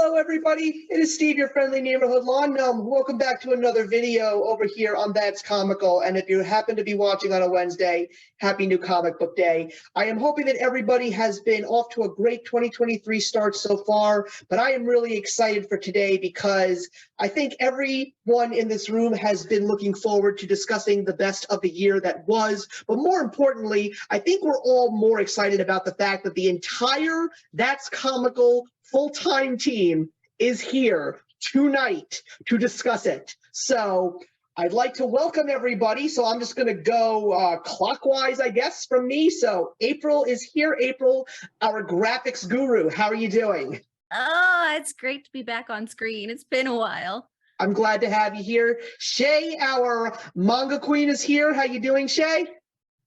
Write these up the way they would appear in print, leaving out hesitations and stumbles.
Hello, everybody. It is Steve, your friendly neighborhood lawn gnome. Welcome back to another video over here on That's Comical. And if you happen to be watching on a Wednesday, happy new comic book day. I am hoping that everybody has been off to a great 2023 start so far, but I am really excited for today because I think everyone in this room has been looking forward to discussing the best of the year that was. But more importantly, I think we're all more excited about the fact that the entire That's Comical full-time team is here tonight to discuss it. So I'd like to welcome everybody. So I'm just going to go clockwise, I guess, from me. So April is here. April, our graphics guru. How are you doing? Oh, it's great to be back on screen. It's been a while. I'm glad to have you here. Shay, our manga queen, is here. How you doing, Shay?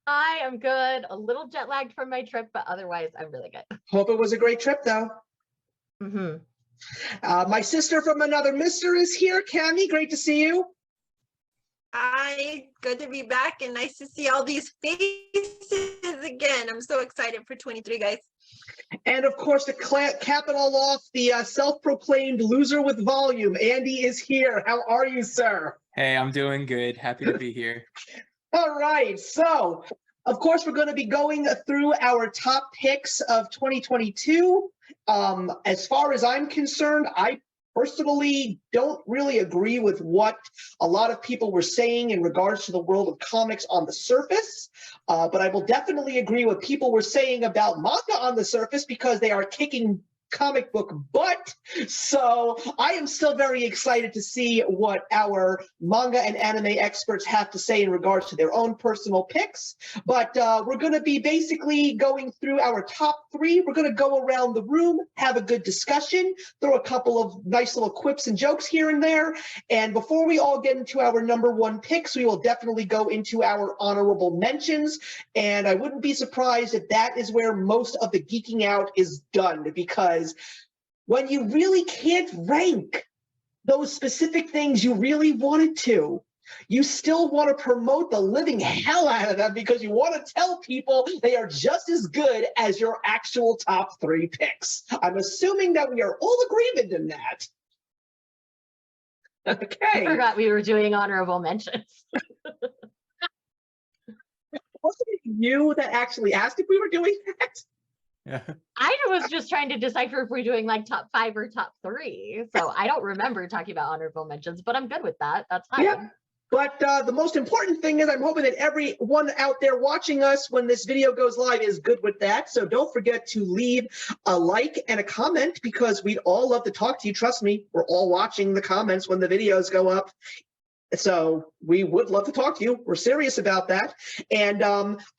I am good. A little jet lagged from my trip, but otherwise I'm really good. Hope it was a great trip, though. My sister from another mister is here. Cammie, great to see you. Hi, good to be back and nice to see all these faces again. I'm so excited for 23, guys. And of course, to cap it all off, the self-proclaimed loser with volume, Andy is here. How are you, sir? Hey, I'm doing good. Happy to be here. All right, so of course, we're going to be going through our top picks of 2022. As far as I'm concerned, I personally don't really agree with what a lot of people were saying in regards to the world of comics on the surface, but I will definitely agree with people were saying about manga on the surface because they are kicking comic book butt. So I am still very excited to see what our manga and anime experts have to say in regards to their own personal picks. But we're going to be basically going through our top three. We're going to go around the room, have a good discussion, throw a couple of nice little quips and jokes here and there. And before we all get into our number one picks, we will definitely go into our honorable mentions. And I wouldn't be surprised if that is where most of the geeking out is done, because when you really can't rank those specific things you really wanted to, you still want to promote the living hell out of them because you want to tell people they are just as good as your actual top three picks. I'm assuming that we are all agreement in that. Okay. I forgot we were doing honorable mentions. Wasn't it you that actually asked if we were doing that? Yeah. I was just trying to decipher if we're doing like top 5 or top 3. So I don't remember talking about honorable mentions, but I'm good with that. That's fine. Yeah. But the most important thing is I'm hoping that everyone out there watching us when this video goes live is good with that. So don't forget to leave a like and a comment because we'd all love to talk to you. Trust me, we're all watching the comments when the videos go up. So we would love to talk to you. We're serious about that. And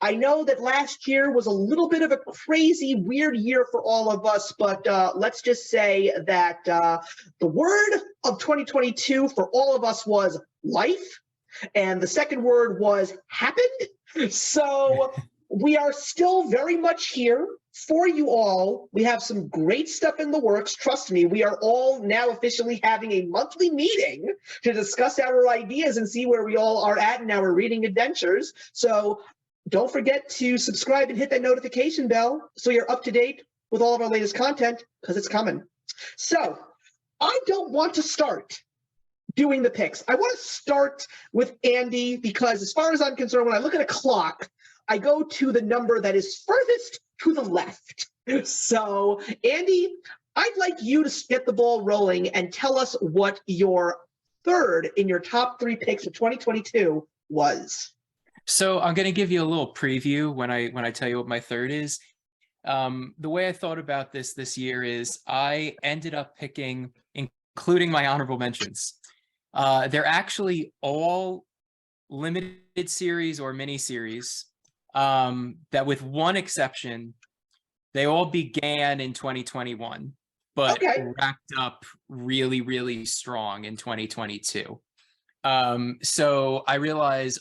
I know that last year was a little bit of a crazy, weird year for all of us, but let's just say that the word of 2022 for all of us was life. And the second word was happened. So we are still very much here for you all. We have some great stuff in the works. Trust me, we are all now officially having a monthly meeting to discuss our ideas and see where we all are at in our reading adventures. So don't forget to subscribe and hit that notification bell so you're up to date with all of our latest content because it's coming. So I don't want to start doing the picks. I want to start with Andy because as far as I'm concerned, when I look at a clock, I go to the number that is furthest to the left. So, Andy, I'd like you to get the ball rolling and tell us what your third in your top three picks of 2022 was. So I'm going to give you a little preview when I tell you what my third is. The way I thought about this year is I ended up picking, including my honorable mentions. They're actually all limited series or mini series. That with one exception, they all began in 2021, but wrapped up really, really strong in 2022. So I realized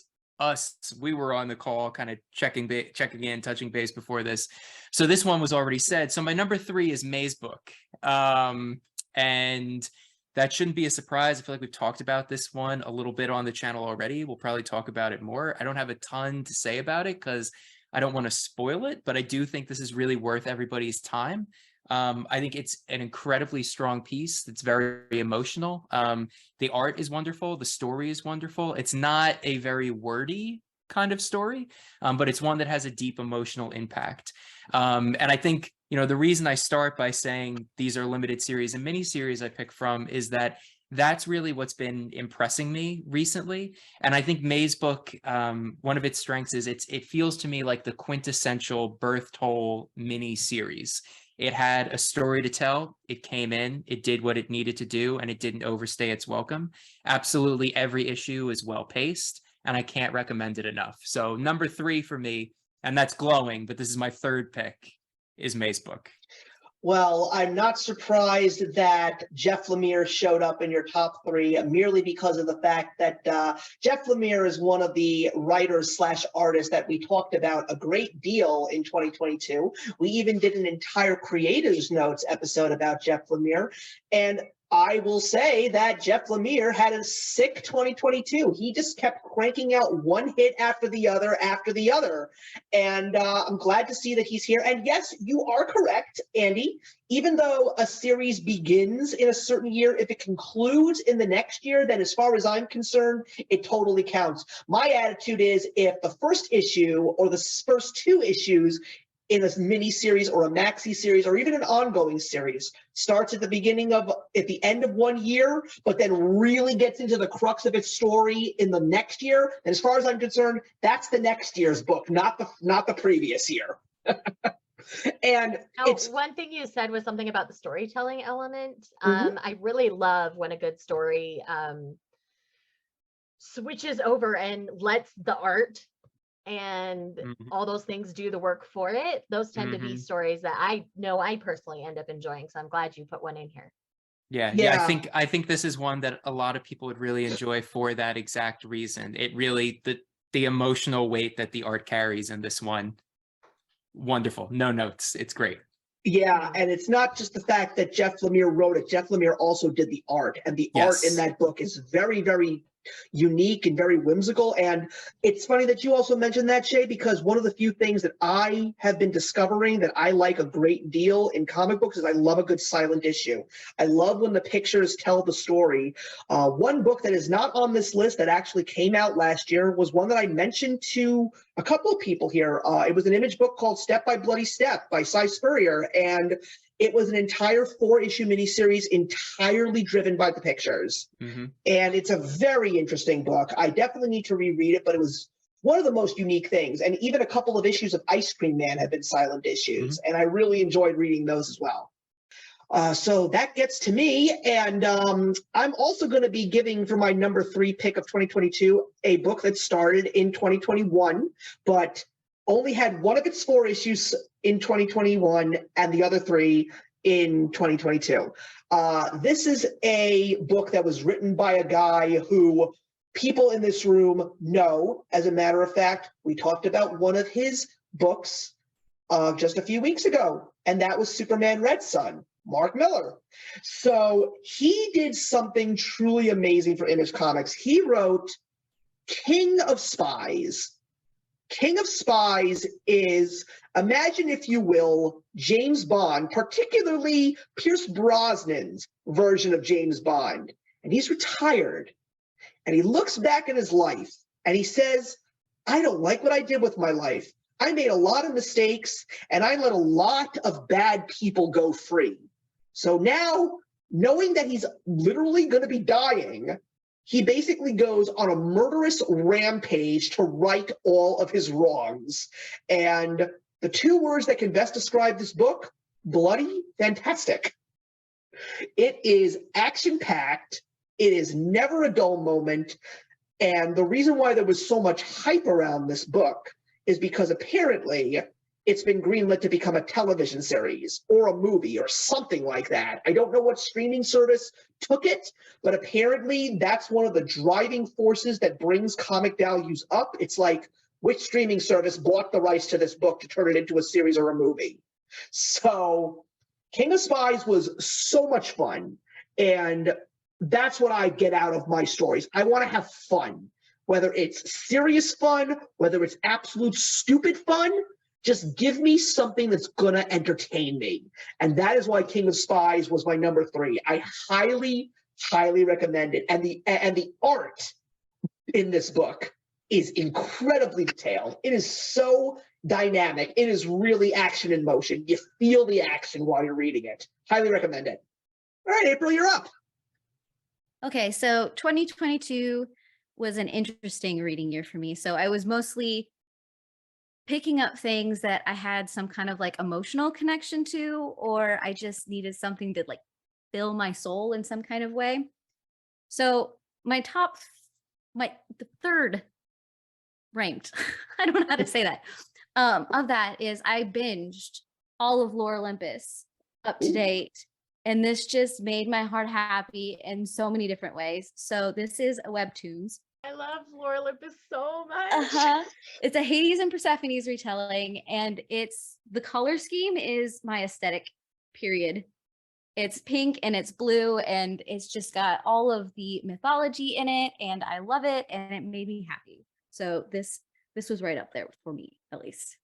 we were on the call kind of checking in, touching base before this. So this one was already said. So my number 3 is May's book. And that shouldn't be a surprise. I feel like we've talked about this one a little bit on the channel already. We'll probably talk about it more. I don't have a ton to say about it because I don't want to spoil it, but I do think this is really worth everybody's time. I think it's an incredibly strong piece. It's very emotional. The art is wonderful. The story is wonderful. It's not a very wordy kind of story, but it's one that has a deep emotional impact. And I think, you know, the reason I start by saying these are limited series and mini series I pick from is that that's really what's been impressing me recently. And I think May's book, one of its strengths is it feels to me like the quintessential birth toll mini series. It had a story to tell. It came in, it did what it needed to do, and it didn't overstay its welcome. Absolutely every issue is well paced, and I can't recommend it enough. So number 3 for me, and that's glowing, but this is my third pick, is May's book. Well, I'm not surprised that Jeff Lemire showed up in your top 3 merely because of the fact that Jeff Lemire is one of the writers / artists that we talked about a great deal in 2022. We even did an entire Creators Notes episode about Jeff Lemire. And I will say that Jeff Lemire had a sick 2022. He just kept cranking out one hit after the other. And I'm glad to see that he's here. And yes, you are correct, Andy. Even though a series begins in a certain year, if it concludes in the next year, then as far as I'm concerned, it totally counts. My attitude is if the first issue or the first 2 issues in a mini series or a maxi series or even an ongoing series starts at the end of one year, but then really gets into the crux of its story in the next year, and as far as I'm concerned, that's the next year's book, not the previous year. And it's one thing you said was something about the storytelling element. Mhm. I really love when a good story switches over and lets the art and all those things do the work for it. Those tend to be stories that I know I personally end up enjoying. So I'm glad you put one in here. Yeah, I think this is one that a lot of people would really enjoy for that exact reason. It really, the emotional weight that the art carries in this one, wonderful. No notes. It's great. Yeah, and it's not just the fact that Jeff Lemire wrote it. Jeff Lemire also did the art, and the art in that book is very, very unique and very whimsical. And it's funny that you also mentioned that, Shay, because one of the few things that I have been discovering that I like a great deal in comic books is I love a good silent issue. I love when the pictures tell the story. One book that is not on this list that actually came out last year was one that I mentioned to a couple of people here. It was an Image book called Step by Bloody Step by Cy Spurrier, and it was an entire 4-issue miniseries entirely driven by the pictures. And it's a very interesting book. I definitely need to reread it, but it was one of the most unique things. And even a couple of issues of Ice Cream Man have been silent issues, and I really enjoyed reading those as well. So that gets to me, and I'm also going to be giving for my number 3 pick of 2022 a book that started in 2021, but only had one of its 4 issues in 2021 and the other 3 in 2022. This is a book that was written by a guy who people in this room know. As a matter of fact, we talked about one of his books just a few weeks ago, and that was Superman Red Son, Mark Miller. So he did something truly amazing for Image Comics. He wrote King of Spies. King of Spies is, imagine if you will, James Bond, particularly Pierce Brosnan's version of James Bond. And he's retired. And he looks back at his life and he says, I don't like what I did with my life. I made a lot of mistakes and I let a lot of bad people go free. So now, knowing that he's literally going to be dying, he basically goes on a murderous rampage to right all of his wrongs. And the 2 words that can best describe this book, bloody fantastic. It is action-packed. It is never a dull moment. And the reason why there was so much hype around this book is because apparently it's been greenlit to become a television series or a movie or something like that. I don't know what streaming service took it, but apparently that's one of the driving forces that brings comic values up. It's like, which streaming service bought the rights to this book to turn it into a series or a movie? So King of Spies was so much fun, and that's what I get out of my stories. I want to have fun, whether it's serious fun, whether it's absolute stupid fun. Just give me something that's gonna entertain me. And that is why King of Spies was my number 3. I highly, highly recommend it. And the art in this book is incredibly detailed. It is so dynamic. It is really action in motion. You feel the action while you're reading it. Highly recommend it. All right, April, you're up. Okay, so 2022 was an interesting reading year for me. So I was mostly picking up things that I had some kind of like emotional connection to, or I just needed something to like fill my soul in some kind of way. So the third ranked, I don't know how to say that, of that is I binged all of Lore Olympus up to date. And this just made my heart happy in so many different ways. So this is a webtoons. I love Lore Olympus so much. It's a Hades and Persephone's retelling, and the color scheme is my aesthetic, period. It's pink and it's blue, and it's just got all of the mythology in it, and I love it, and it made me happy. So this was right up there for me, at least.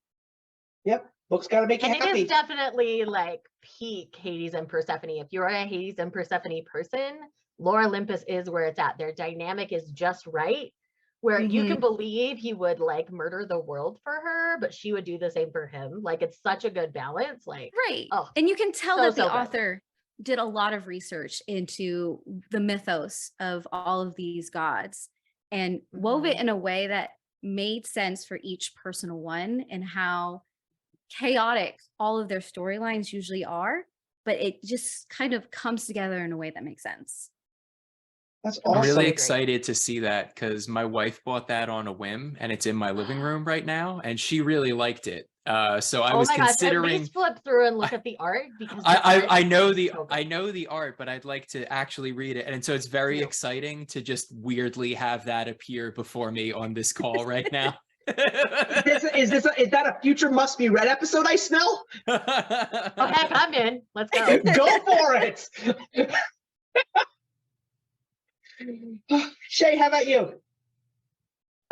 Yep, books gotta make you And it happy. is definitely like peak Hades and Persephone. If you're a Hades and Persephone person, Lore Olympus is where it's at. Their dynamic is just right, where you can believe he would like murder the world for her, but she would do the same for him. Like, it's such a good balance. Like, Right. oh, And you can tell so, that the so good. author did a lot of research into the mythos of all of these gods and wove it in a way that made sense for each personal one, and how chaotic all of their storylines usually are, but it just kind of comes together in a way that makes sense. That's I'm awesome. really excited to see that because my wife bought that on a whim and it's in my living room right now, and she really liked it. So I was considering. Gosh, at least flip through and look at the art, because I know the so I know the art, but I'd like to actually read it, and so it's very exciting to just weirdly have that appear before me on this call right now. Is that a future must be read episode I smell? Oh heck, I'm in. Let's go. Go for it. Shay, how about you?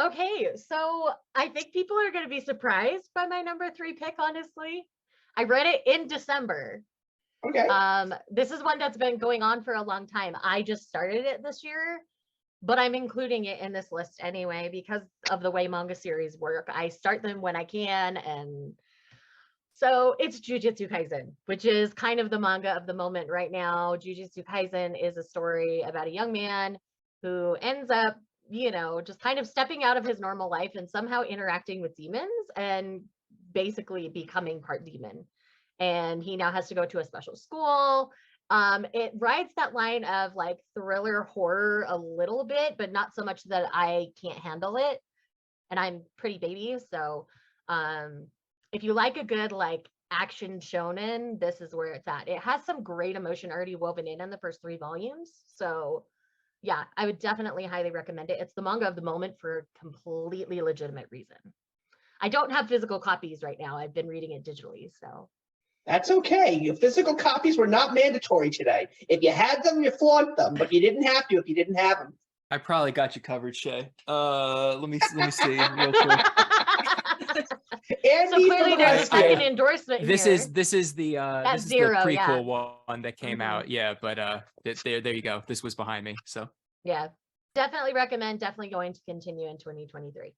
Okay, so I think people are going to be surprised by my number 3 pick, honestly. I read it in December. Okay. This is one that's been going on for a long time. I just started it this year, but I'm including it in this list anyway because of the way manga series work. I start them when I can, and so it's Jujutsu Kaisen, which is kind of the manga of the moment right now. Jujutsu Kaisen is a story about a young man who ends up, just kind of stepping out of his normal life and somehow interacting with demons and basically becoming part demon. And he now has to go to a special school. It rides that line of like thriller horror a little bit, but not so much that I can't handle it. And I'm pretty baby, so if you like a good like action shonen, this is where it's at. It has some great emotion already woven in the first 3 volumes. So yeah, I would definitely highly recommend it. It's the manga of the moment for a completely legitimate reason. I don't have physical copies right now. I've been reading it digitally, so. That's okay. Your physical copies were not mandatory today. If you had them, you flaunt them, but you didn't have to if you didn't have them. I probably got you covered, Shay. Let me see real quick. So clearly there's a second endorsement This here. is the prequel one that came out. Yeah, but there you go. This was behind me. So yeah, definitely recommend. Definitely going to continue in 2023.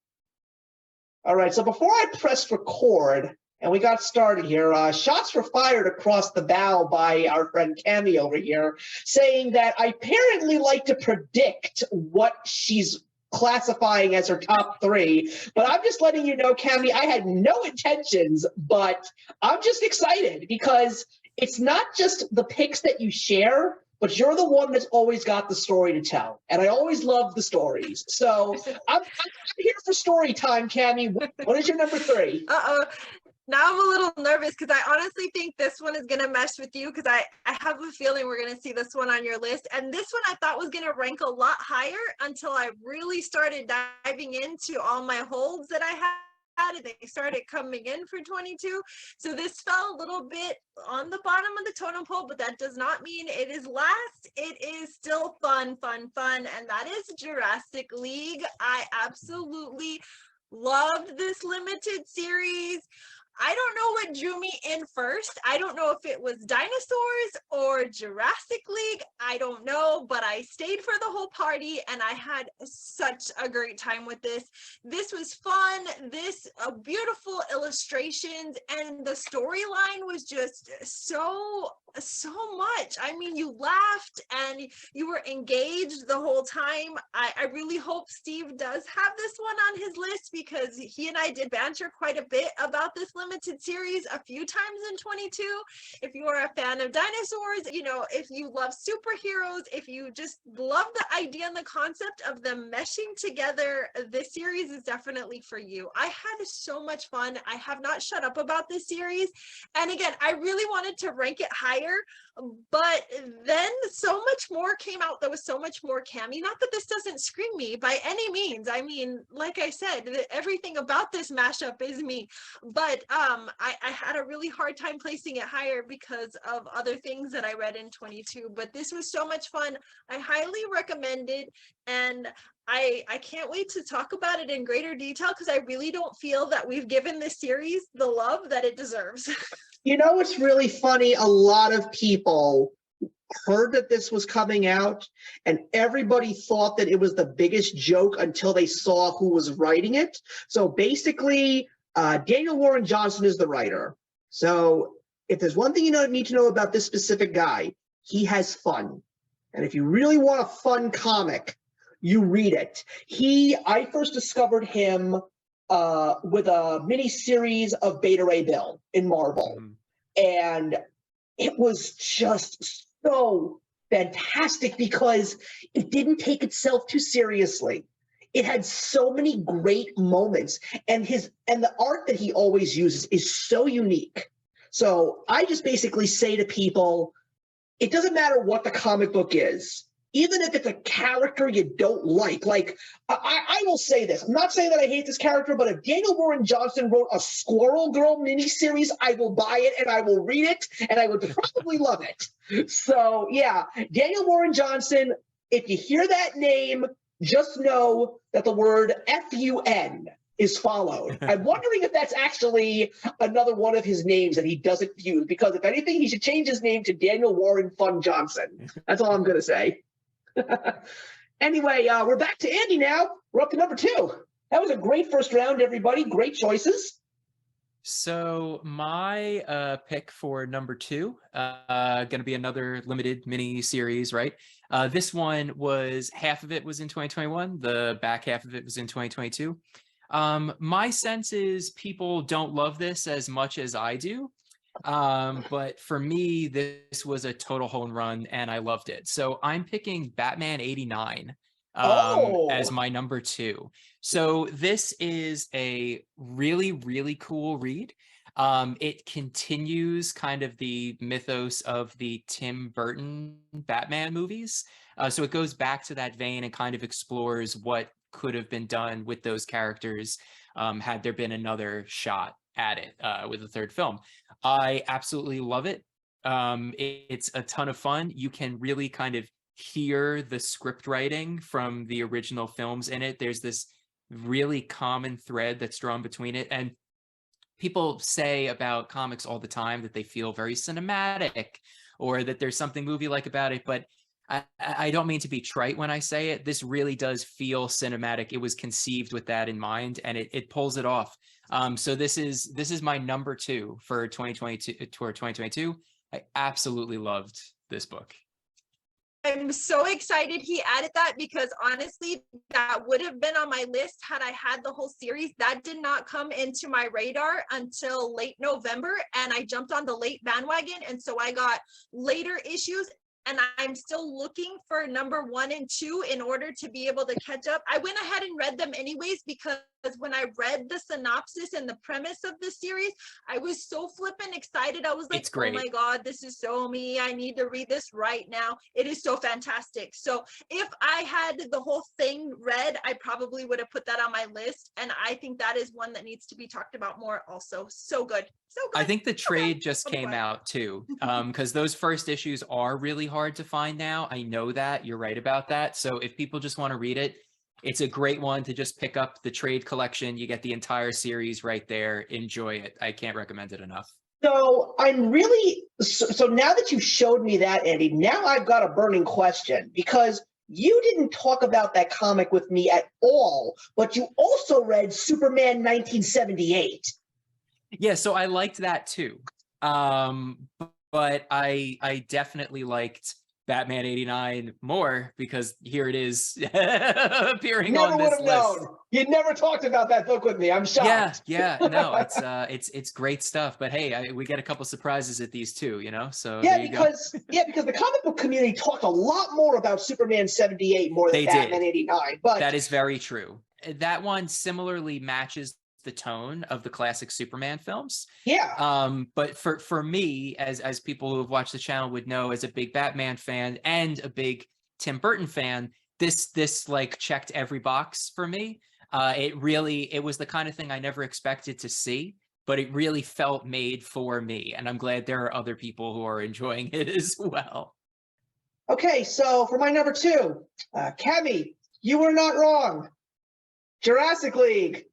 All right. So before I press record and we got started here, shots were fired across the bow by our friend Cami over here, saying that I apparently like to predict what she's classifying as her top 3, but I'm just letting you know, Cami, I had no intentions, but I'm just excited because it's not just the picks that you share, but you're the one that's always got the story to tell, and I always love the stories. So I'm here for story time, Cami. What is your number 3? Now I'm a little nervous because I honestly think this one is going to mesh with you because I have a feeling we're going to see this one on your list. And this one I thought was going to rank a lot higher until I really started diving into all my holds that I had and they started coming in for 22. So this fell a little bit on the bottom of the totem pole, but that does not mean it is last. It is still fun, and that is Jurassic League. I absolutely loved this limited series. I don't know what drew me in first. I don't know if it was dinosaurs or Jurassic League. I don't know, but I stayed for the whole party and I had such a great time with this. This was fun. This beautiful illustrations, and the storyline was just so much. I mean, you laughed and you were engaged the whole time. I really hope Steve does have this one on his list, because he and I did banter quite a bit about this limited series a few times in 22. If you are a fan of dinosaurs, you know, if you love superheroes, if you just love the idea and the concept of them meshing together, this series is definitely for you. I had so much fun. I have not shut up about this series. And again, I really wanted to rank it higher, but then so much more came out that was so much more Cammy. Not that this doesn't scream me by any means. I mean, like I said, everything about this mashup is me. But I had a really hard time placing it higher because of other things that I read in 22. But this was so much fun. I highly recommend it. And I can't wait to talk about it in greater detail, because I really don't feel that we've given this series the love that it deserves. You know, it's really funny. A lot of people heard that this was coming out, and everybody thought that it was the biggest joke until they saw who was writing it. So basically, Daniel Warren Johnson is the writer. So if there's one thing you need to know about this specific guy, he has fun. And if you really want a fun comic, you read it. I first discovered him with a mini series of Beta Ray Bill in Marvel. And it was just so fantastic because it didn't take itself too seriously. It had so many great moments, and the art that he always uses is so unique. So I just basically say to people, it doesn't matter what the comic book is. Even if it's a character you don't like I will say this. I'm not saying that I hate this character, but if Daniel Warren Johnson wrote a Squirrel Girl miniseries, I will buy it and I will read it and I would probably love it. So yeah, Daniel Warren Johnson, if you hear that name, just know that the word F-U-N is followed. I'm wondering if that's actually another one of his names that he doesn't use, because if anything, he should change his name to Daniel Warren Fun Johnson. That's all I'm going to say. Anyway, we're back to Andy now. We're up to number 2. That was a great first round, everybody. Great choices. So my pick for number 2, going to be another limited mini series, right? This one was, half of it was in 2021. The back half of it was in 2022. My sense is people don't love this as much as I do. But for me, this was a total home run and I loved it. So I'm picking Batman 89 as my number 2. So this is a really, really cool read. It continues kind of the mythos of the Tim Burton Batman movies. So it goes back to that vein and kind of explores what could have been done with those characters had there been another shot at it with a third film. I absolutely love it. It's a ton of fun. You can really kind of hear the script writing from the original films in it. There's this really common thread that's drawn between it. And people say about comics all the time that they feel very cinematic or that there's something movie-like about it, but I don't mean to be trite when I say it. This really does feel cinematic. It was conceived with that in mind, and it pulls it off. So this is my number 2 for 2022. I absolutely loved this book. I'm so excited he added that, because honestly, that would have been on my list had I had the whole series. That did not come into my radar until late November, and I jumped on the late bandwagon, and so I got later issues. And I'm still looking for number 1 and 2 in order to be able to catch up. I went ahead and read them anyways, because when I read the synopsis and the premise of the series, I was so flippin' excited. I was like, oh my God, this is so me. I need to read this right now. It is so fantastic. So if I had the whole thing read, I probably would have put that on my list. And I think that is one that needs to be talked about more also. So good. So good. I think the trade just came out too, because those first issues are really hard to find now. I know that. You're right about that. So if people just want to read it, It's a great one to just pick up the trade collection. You get the entire series right there. Enjoy it. I can't recommend it enough. So I'm really so now that you showed me that, Andy, now I've got a burning question because you didn't talk about that comic with me at all, but you also read Superman 1978. Yeah, so I liked that too. But I definitely liked Batman 89 more because here it is appearing Never on would this have list. known. You never talked about that book with me. I'm shocked. Yeah, no, it's great stuff. But hey, we get a couple surprises at these too, you know. So Yeah, there you go. because the comic book community talked a lot more about Superman 78 more than They Batman did. 89. But That is very true. That one similarly matches the tone of the classic Superman films. yeah, But for me, as people who have watched the channel would know, as a big Batman fan and a big Tim Burton fan, this like checked every box for me. It was the kind of thing I never expected to see, but it really felt made for me, and I'm glad there are other people who are enjoying it as well. okay, so for my number 2, Kemi, you were not wrong. Jurassic League.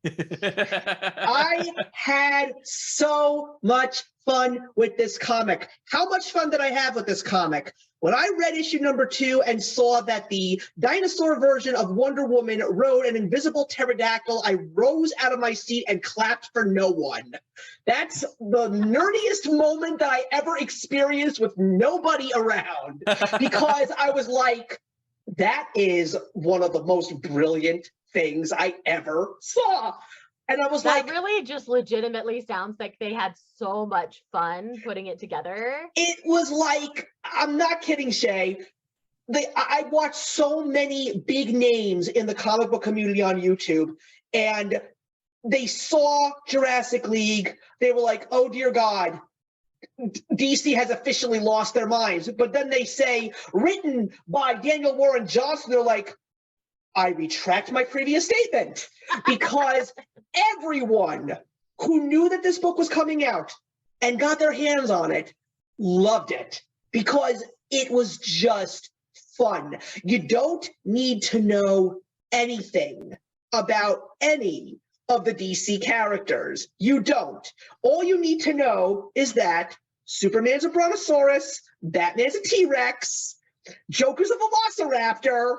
I had so much fun with this comic. How much fun did I have with this comic? When I read issue number 2 and saw that the dinosaur version of Wonder Woman rode an invisible pterodactyl, I rose out of my seat and clapped for no one. That's the nerdiest moment that I ever experienced with nobody around, because I was like, that is one of the most brilliant things I ever saw. And I was That like, really just legitimately sounds like they had so much fun putting it together. it was like, I'm not kidding, Shay. I watched so many big names in the comic book community on YouTube, and they saw Jurassic League. They were like, oh, dear God, DC has officially lost their minds. But then they say, written by Daniel Warren Johnson, they're like, I retract my previous statement, because everyone who knew that this book was coming out and got their hands on it loved it, because it was just fun. You don't need to know anything about any of the DC characters. You don't. All you need to know is that Superman's a brontosaurus, Batman's a T-Rex, Joker's a velociraptor,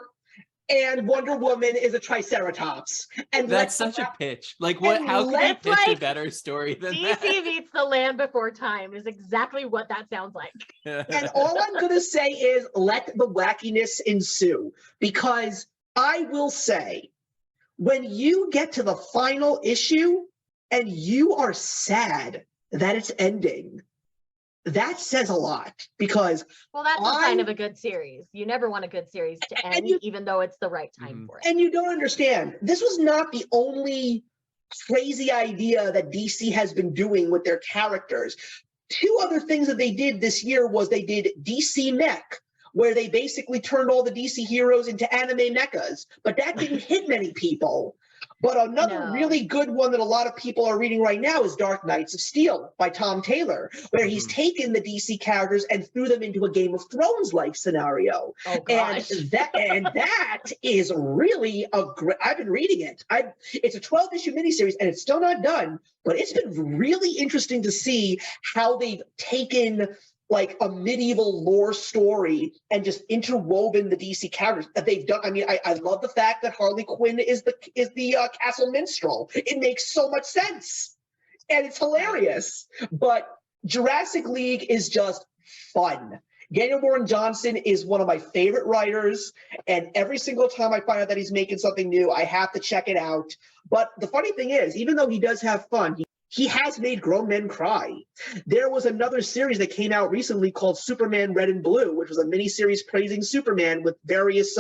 and Wonder Woman is a triceratops. And That's such a pitch. Like, what? and How can you let's, pitch a like, better story than DC that? meets the Land Before Time is exactly what that sounds like. and all I'm going to say is let the wackiness ensue, because I will say, when you get to the final issue and you are sad that it's ending, that says a lot, because Well, that's a sign of a good series. You never want a good series to end, even though it's the right time for it. and you don't understand, this was not the only crazy idea that DC has been doing with their characters. 2 other things that they did this year was they did DC Mech, where they basically turned all the DC heroes into anime mechas, but that didn't hit many people. But another really good one that a lot of people are reading right now is Dark Knights of Steel by Tom Taylor, where he's taken the DC characters and threw them into a Game of Thrones-like scenario. Oh, gosh. And that is really a great. I've been reading it. It's a 12-issue miniseries, and it's still not done, but it's been really interesting to see how they've taken like a medieval lore story and just interwoven the DC characters that they've done. I mean, I love the fact that Harley Quinn is the castle minstrel. It makes so much sense, and it's hilarious. But Jurassic League is just fun. Daniel Warren Johnson is one of my favorite writers, and every single time I find out that he's making something new, I have to check it out. But the funny thing is, even though he does have fun, he has made grown men cry. There was another series that came out recently called Superman Red and Blue, which was a miniseries praising Superman with various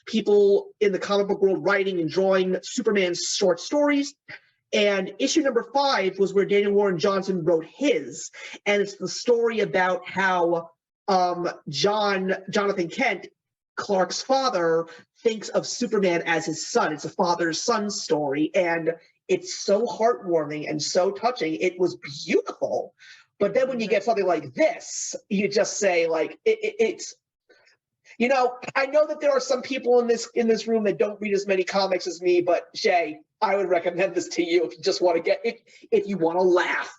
people in the comic book world writing and drawing Superman's short stories. And issue number 5 was where Daniel Warren Johnson wrote his. And it's the story about how Jonathan Kent, Clark's father, thinks of Superman as his son. It's a father-son story. And it's so heartwarming and so touching. It was beautiful. But then when you get something like this, you just say, like, it's You know, I know that there are some people in this room that don't read as many comics as me, but Shay, I would recommend this to you if you just want to if you want to laugh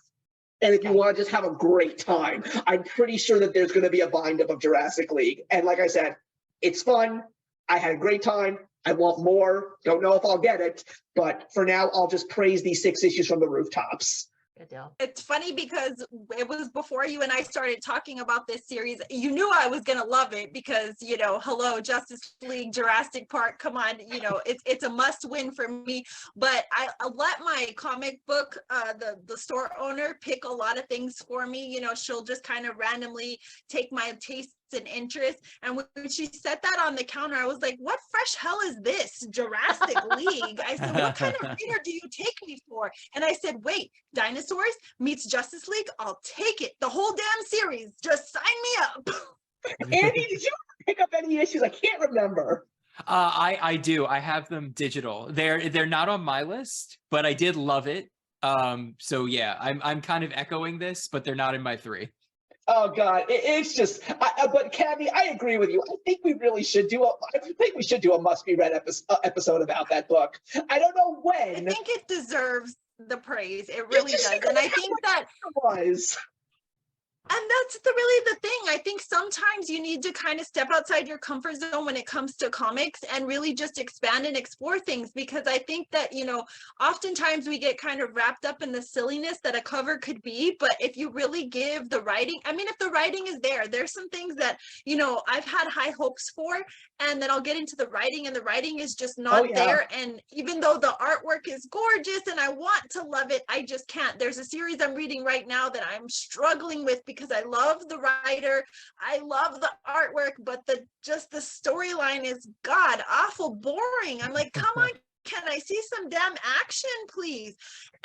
and if you want to just have a great time. I'm pretty sure that there's going to be a bind-up of Jurassic League. And like I said, it's fun. I had a great time. I want more. Don't know if I'll get it, but for now, I'll just praise these 6 issues from the rooftops. Good deal. It's funny because it was before you and I started talking about this series. You knew I was going to love it because, you know, hello, Justice League, Jurassic Park, come on, you know, it's a must win for me. But I let my comic book, the store owner, pick a lot of things for me. You know, she'll just kind of randomly take my taste and interest. And when she set that on the counter, I was like, what fresh hell is this? Jurassic League. I said, what kind of reader do you take me for? And I said, wait, dinosaurs meets Justice League? I'll take it. The whole damn series. Just sign me up. Andy, did you pick up any issues? I can't remember. I do. I have them digital. They're not on my list, but I did love it. So yeah, I'm kind of echoing this, but they're not in my 3. Oh God, it's just. But Cammie, I agree with you. I think we really should do a must-be-read episode about that book. I don't know when. I think it deserves the praise. It really does, and I think that was. And that's really the thing. I think sometimes you need to kind of step outside your comfort zone when it comes to comics and really just expand and explore things, because I think that, you know, oftentimes we get kind of wrapped up in the silliness that a cover could be. But if you really give the writing, I mean, if the writing is there's some things that, you know, I've had high hopes for, and then I'll get into the writing and the writing is just not there. And even though the artwork is gorgeous and I want to love it, I just can't. There's a series I'm reading right now that I'm struggling with because I love the writer, I love the artwork, but the storyline is god awful boring. I'm like, come on, can I see some damn action, please?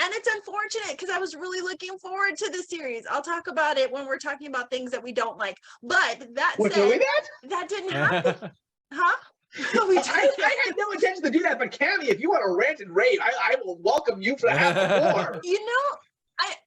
And it's unfortunate because I was really looking forward to the series. I'll talk about it when we're talking about things that we don't like. But that said, that didn't happen. Huh? I had no intention to do that, but Cammie, if you want to rant and rave, I will welcome you for half more. You know,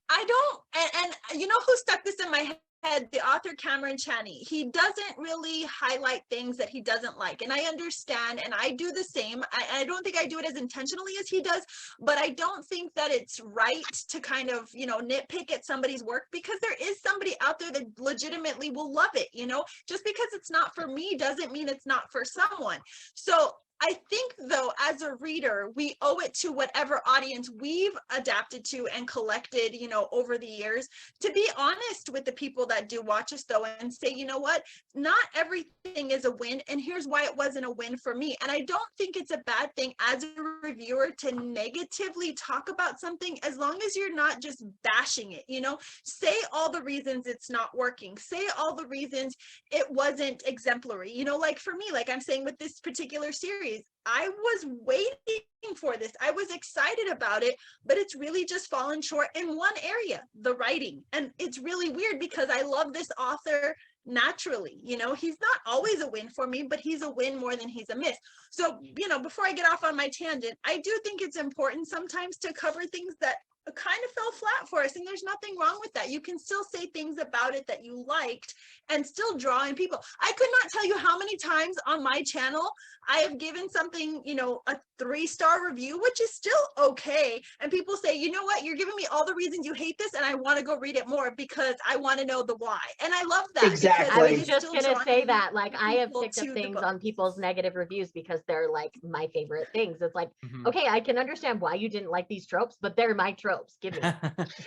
I don't, and you know who stuck this in my head? The author Cameron Chaney. He doesn't really highlight things that he doesn't like, and I understand, and I do the same. I don't think I do it as intentionally as he does, but I don't think that it's right to kind of, you know, nitpick at somebody's work, because there is somebody out there that legitimately will love it. You know, just because it's not for me doesn't mean it's not for someone. So I think, though, as a reader, we owe it to whatever audience we've adapted to and collected, you know, over the years, to be honest with the people that do watch us, though, and say, you know what, not everything is a win, and here's why it wasn't a win for me. And I don't think it's a bad thing as a reviewer to negatively talk about something, as long as you're not just bashing it, you know. Say all the reasons it's not working. Say all the reasons it wasn't exemplary. You know, like for me, like I'm saying with this particular series, I was waiting for this. I was excited about it, but it's really just fallen short in one area, the writing. And it's really weird because I love this author naturally. You know, he's not always a win for me, but he's a win more than he's a miss. So, you know, before I get off on my tangent, I do think it's important sometimes to cover things that kind of fell flat for us, and there's nothing wrong with that. You can still say things about it that you liked and still draw in people. I could not tell you how many times on my channel I have given something, you know, a 3-star review, which is still okay, and people say, you know what, you're giving me all the reasons you hate this, and I want to go read it more because I want to know the why. And I love that. Exactly. I was just gonna say that, like, I have picked up things on people's negative reviews because they're like my favorite things. It's like, okay, I can understand why you didn't like these tropes, but they're my tropes. Give me.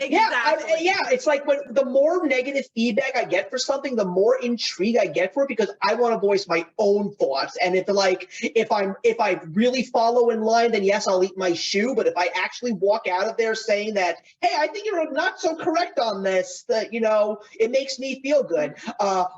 Exactly. It's like when the more negative feedback I get for something, the more intrigue I get for it, because I want to voice my own thoughts. And if I really follow in line, then yes, I'll eat my shoe. But if I actually walk out of there saying that, hey, I think you're not so correct on this, that, you know, it makes me feel good.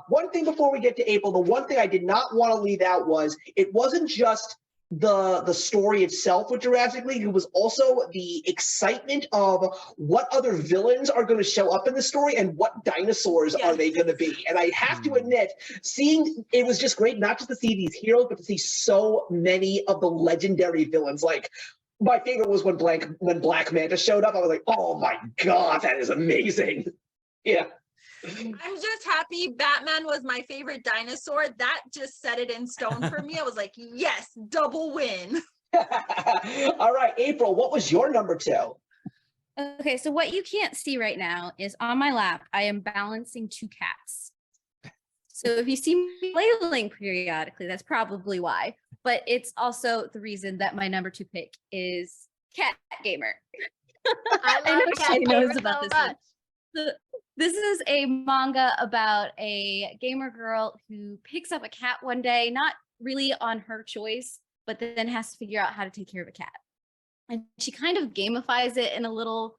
One thing before we get to April, the one thing I did not want to leave out was it wasn't just the story itself with Jurassic League. It was also the excitement of what other villains are going to show up in the story and what dinosaurs are they going to be. And I have to admit, it was just great not just to see these heroes, but to see so many of the legendary villains. Like, my favorite was when Black Manta showed up. I was like, oh my god, that is amazing. Yeah. I'm just happy Batman was my favorite dinosaur. That just set it in stone for me. I was like, yes, double win. All right, April, what was your number 2? Okay, so what you can't see right now is on my lap, I am balancing 2 cats. So if you see me flailing periodically, that's probably why. But it's also the reason that my number 2 pick is Cat Gamer. I I love know Cat she Gamer knows about so this one. much. So this is a manga about a gamer girl who picks up a cat one day, not really on her choice, but then has to figure out how to take care of a cat. And she kind of gamifies it in little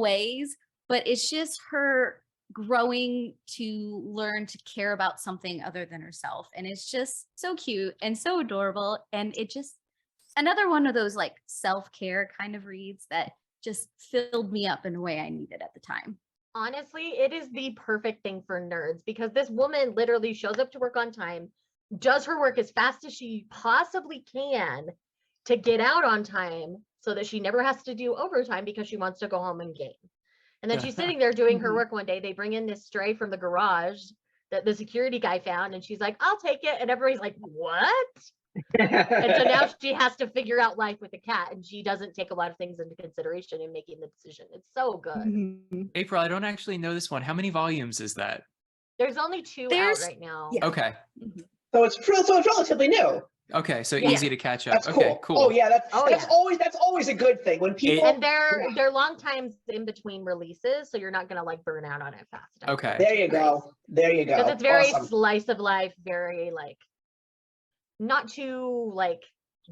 ways, but it's just her growing to learn to care about something other than herself. And it's just so cute and so adorable. And it just another one of those like self-care kind of reads that just filled me up in a way I needed at the time. Honestly, it is the perfect thing for nerds because this woman literally shows up to work on time, does her work as fast as she possibly can to get out on time so that she never has to do overtime because she wants to go home and game. And then she's sitting there doing her work one day. They bring in this stray from the garage that the security guy found, and she's like, I'll take it. And everybody's like, what? And so now she has to figure out life with a cat, and she doesn't take a lot of things into consideration in making the decision. It's so good. April, I don't actually know this one. How many volumes is that? There's only 2 There's- out right now. yeah. Okay. So it's relatively new. Okay, so Yeah. easy to catch up. That's Okay, cool. cool. Oh yeah, that's yeah. that's always a good thing when people. And they're long times in between releases, so you're not gonna like burn out on it fast. Okay. There you go. There you go. Because it's very Awesome. slice of life, very like not too like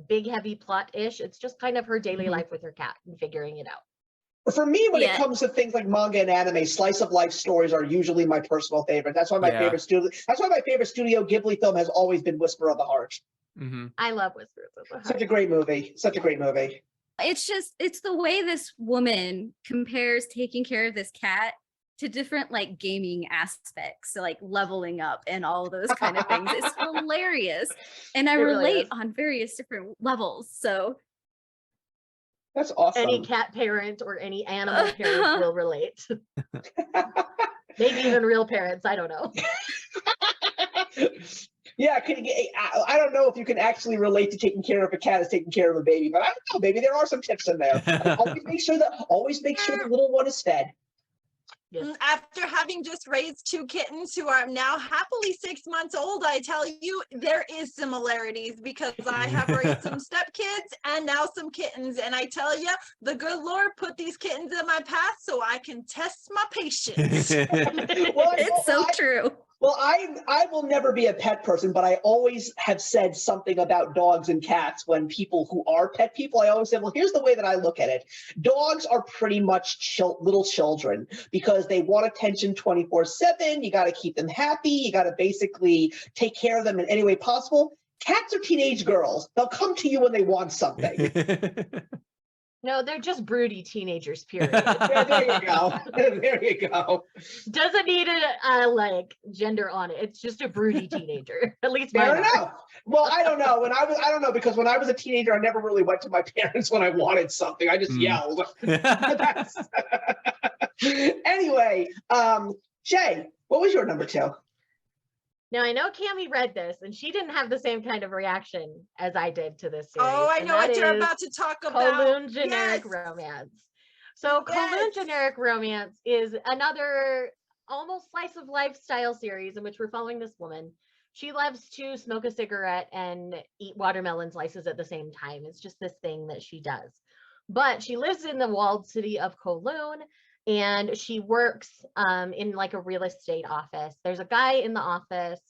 big heavy plot-ish. It's just kind of her daily life with her cat and figuring it out. For me, when it Yeah. comes to things like manga and anime, slice of life stories are usually my personal favorite. That's why my Yeah. favorite studio. That's why my favorite Studio Ghibli film has always been Whisper of the Heart. Mm-hmm. I love Whispers of the Heart. Such a great movie. Such a great movie. It's the way this woman compares taking care of this cat to different like gaming aspects, so like leveling up and all those kind of things. It's hilarious. And I It really relate is. on various different levels. So That's awesome. Any cat parent or any animal parent will relate. Maybe even real parents. I don't know. Yeah, I don't know if you can actually relate to taking care of a cat as taking care of a baby, but I don't know. Maybe there are some tips in there. Like, always make sure the little one is fed. Yes. After having just raised 2 kittens who are now happily 6 months old, I tell you, there is similarities because I have raised some stepkids and now some kittens. And I tell you, the good Lord put these kittens in my path so I can test my patience. it's so true. Well, I will never be a pet person, but I always have said something about dogs and cats when people who are pet people, I always say, well, here's the way that I look at it. Dogs are pretty much little children because they want attention 24/7. You got to keep them happy. You got to basically take care of them in any way possible. Cats are teenage girls. They'll come to you when they want something. No, they're just broody teenagers, period. Yeah, there you go. There you go. Doesn't need a like gender on it. It's just a broody teenager. At least Fair mine are. enough. Well, I don't know. I don't know because when I was a teenager, I never really went to my parents when I wanted something. I just yelled. Anyway, Shay, what was your number 2? Now I know Cammie read this and she didn't have the same kind of reaction as I did to this series. Oh, I and know that what you're is about to talk about. Kowloon generic Yes. romance. So Yes. Kowloon generic romance is another almost slice of lifestyle series in which we're following this woman. She loves to smoke a cigarette and eat watermelon slices at the same time. It's just this thing that she does. But she lives in the walled city of Kowloon and she works in like a real estate office. There's a guy in the office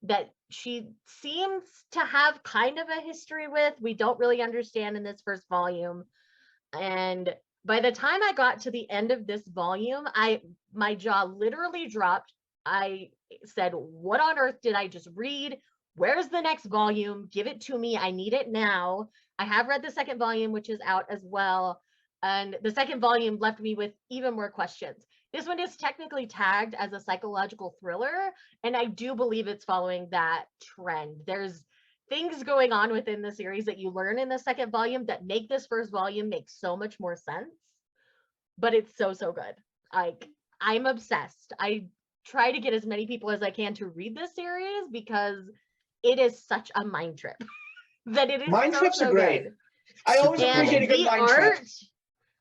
that she seems to have kind of a history with. We don't really understand in this first volume. And by the time I got to the end of this volume, my jaw literally dropped. I said, what on earth did I just read? Where's the next volume? Give it to me. I need it now. I have read the second volume, which is out as well. And the second volume left me with even more questions. This one is technically tagged as a psychological thriller, and I do believe it's following that trend. There's things going on within the series that you learn in the second volume that make this first volume make so much more sense, but it's so good. Like, I'm obsessed. I try to get as many people as I can to read this series because it is such a mind trip that it is Mind trips so are great. good. I always Super appreciate a cool. good mind trip.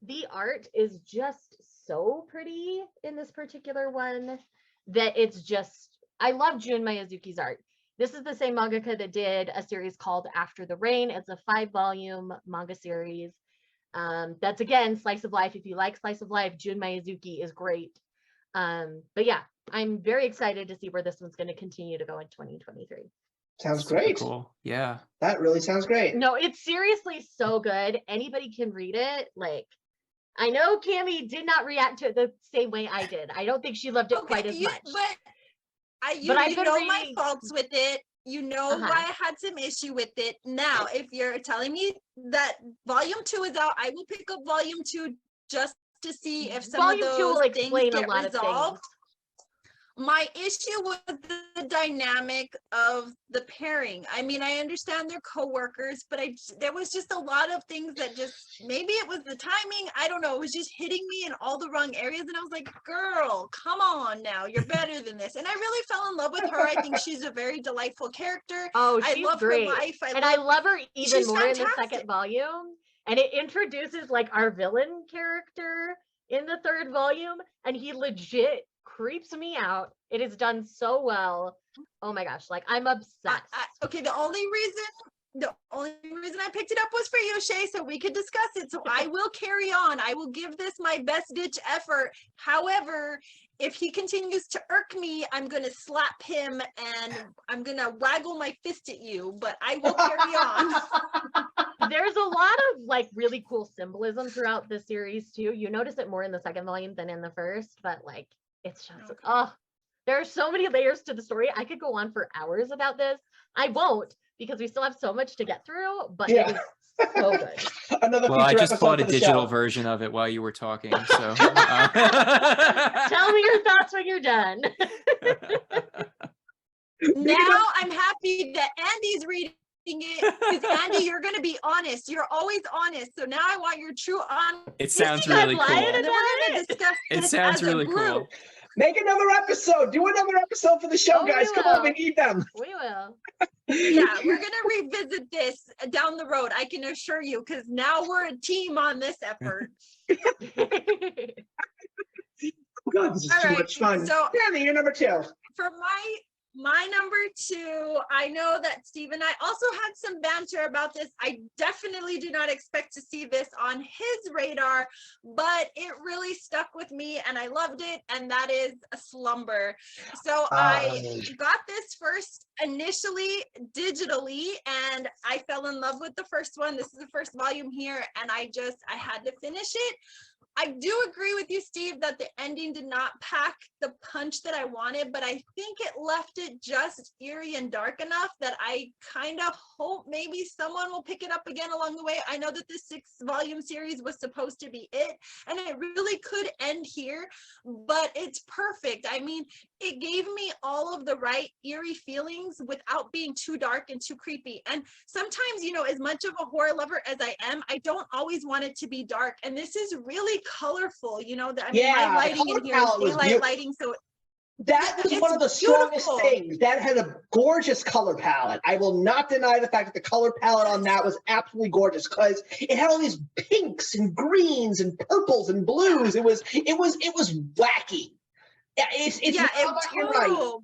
The art is just so pretty in this particular one that it's just, I love Jun Miyazuki's art. This is the same mangaka that did a series called After the Rain. It's a 5-volume manga series. That's again, slice of life. If you like slice of life, Jun Miyazuki is great. But yeah, I'm very excited to see where this one's going to continue to go in 2023. Sounds Super great. cool. Yeah. That really sounds great. No, it's seriously so good. Anybody can read it. Like, I know Cammie did not react to it the same way I did. I don't think she loved it quite as much. But I've you been know reading- my faults with it. You know why I had some issue with it. Now, if you're telling me that volume 2 is out, I will pick up volume 2 just to see if some Volume of 2 will those explain things a get lot of resolved. things. My issue was the dynamic of the pairing. I mean, I understand they're co-workers, but there was just a lot of things that just, maybe it was the timing, I don't know, it was just hitting me in all the wrong areas, and I was like, girl, come on now, you're better than this. And I really fell in love with her. I think she's a very delightful character. Oh, I she's love great. her life. I love her even she's more in the fantastic. second volume. And it introduces like our villain character in the third volume, and he legit creeps me out. It is done so well. Oh my gosh, like I'm obsessed. Okay, the only reason I picked it up was for you, Shay, so we could discuss it. So I will carry on. I will give this my best ditch effort. However, if he continues to irk me, I'm going to slap him and I'm going to waggle my fist at you, but I will carry on. There's a lot of like really cool symbolism throughout the series too. You notice it more in the second volume than in the first, but like it's just there are so many layers to the story. I could go on for hours about this. I won't because we still have so much to get through, but it is so good. Another Well, I future just episode bought a for the digital show. version of it while you were talking. So Tell me your thoughts when you're done. Now I'm happy that Andy's reading it because Andy, you're going to be honest. You're always honest. So now I want your true honesty. It sounds think I'm really lying cool. And then we're going to discuss It this sounds as a really group. cool. Make another episode. Do another episode for the show, Oh, we guys. Come on, we will. need them. We will. Yeah, we're gonna revisit this down the road. I can assure you, because now we're a team on this effort. Oh, God, this is All too right, much fun. so- Tammy, you're number 2. For my number 2, I know that Steve and I also had some banter about this. I definitely do not expect to see this on his radar, but it really stuck with me and I loved it, and that is a Slumber. So I got this first initially digitally and I fell in love with the first one. This is the first volume here and I had to finish it. I do agree with you, Steve, that the ending did not pack the punch that I wanted, but I think it left it just eerie and dark enough that I kind of hope maybe someone will pick it up again along the way. I know that this 6-volume series was supposed to be it, and it really could end here, but it's perfect. I mean, it gave me all of the right eerie feelings without being too dark and too creepy. And sometimes, you know, as much of a horror lover as I am, I don't always want it to be dark. And this is really colorful, you know, my lighting in here is daylight lighting, so that was one of the strongest things. That had a gorgeous color palette. I will not deny the fact that the color palette on that was absolutely gorgeous because it had all these pinks and greens and purples and blues. It was wacky. You're right.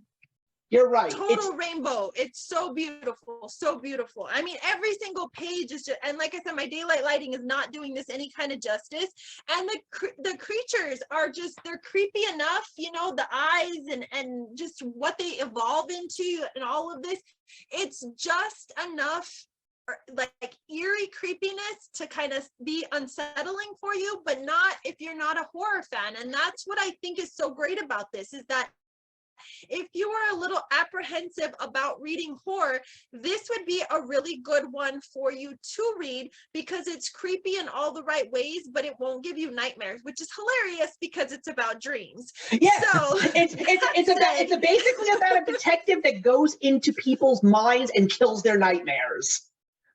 You're right. Total rainbow. It's so beautiful. So beautiful. I mean, every single page is just, and like I said, my daylight lighting is not doing this any kind of justice. And the creatures are just, they're creepy enough, you know, the eyes and just what they evolve into and all of this. It's just enough like eerie creepiness to kind of be unsettling for you, but not if you're not a horror fan. And that's what I think is so great about this, is that if you are a little apprehensive about reading horror, this would be a really good one for you to read because it's creepy in all the right ways, but it won't give you nightmares, which is hilarious because it's about dreams. Yeah, so it's basically about a detective that goes into people's minds and kills their nightmares.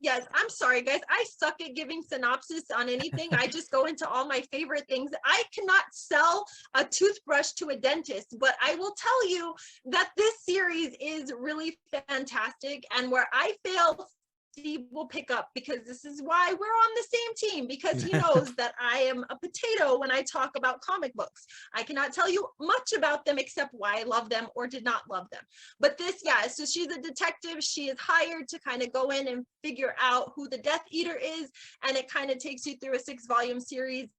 Yes, I'm sorry, guys. I suck at giving synopsis on anything. I just go into all my favorite things. I cannot sell a toothbrush to a dentist, but I will tell you that this series is really fantastic. And where I fail, Steve will pick up, because this is why we're on the same team, because he knows that I am a potato when I talk about comic books. I cannot tell you much about them except why I love them or did not love them. But this, yeah, so she's a detective. She is hired to kind of go in and figure out who the Death Eater is. And it kind of takes you through a 6-volume series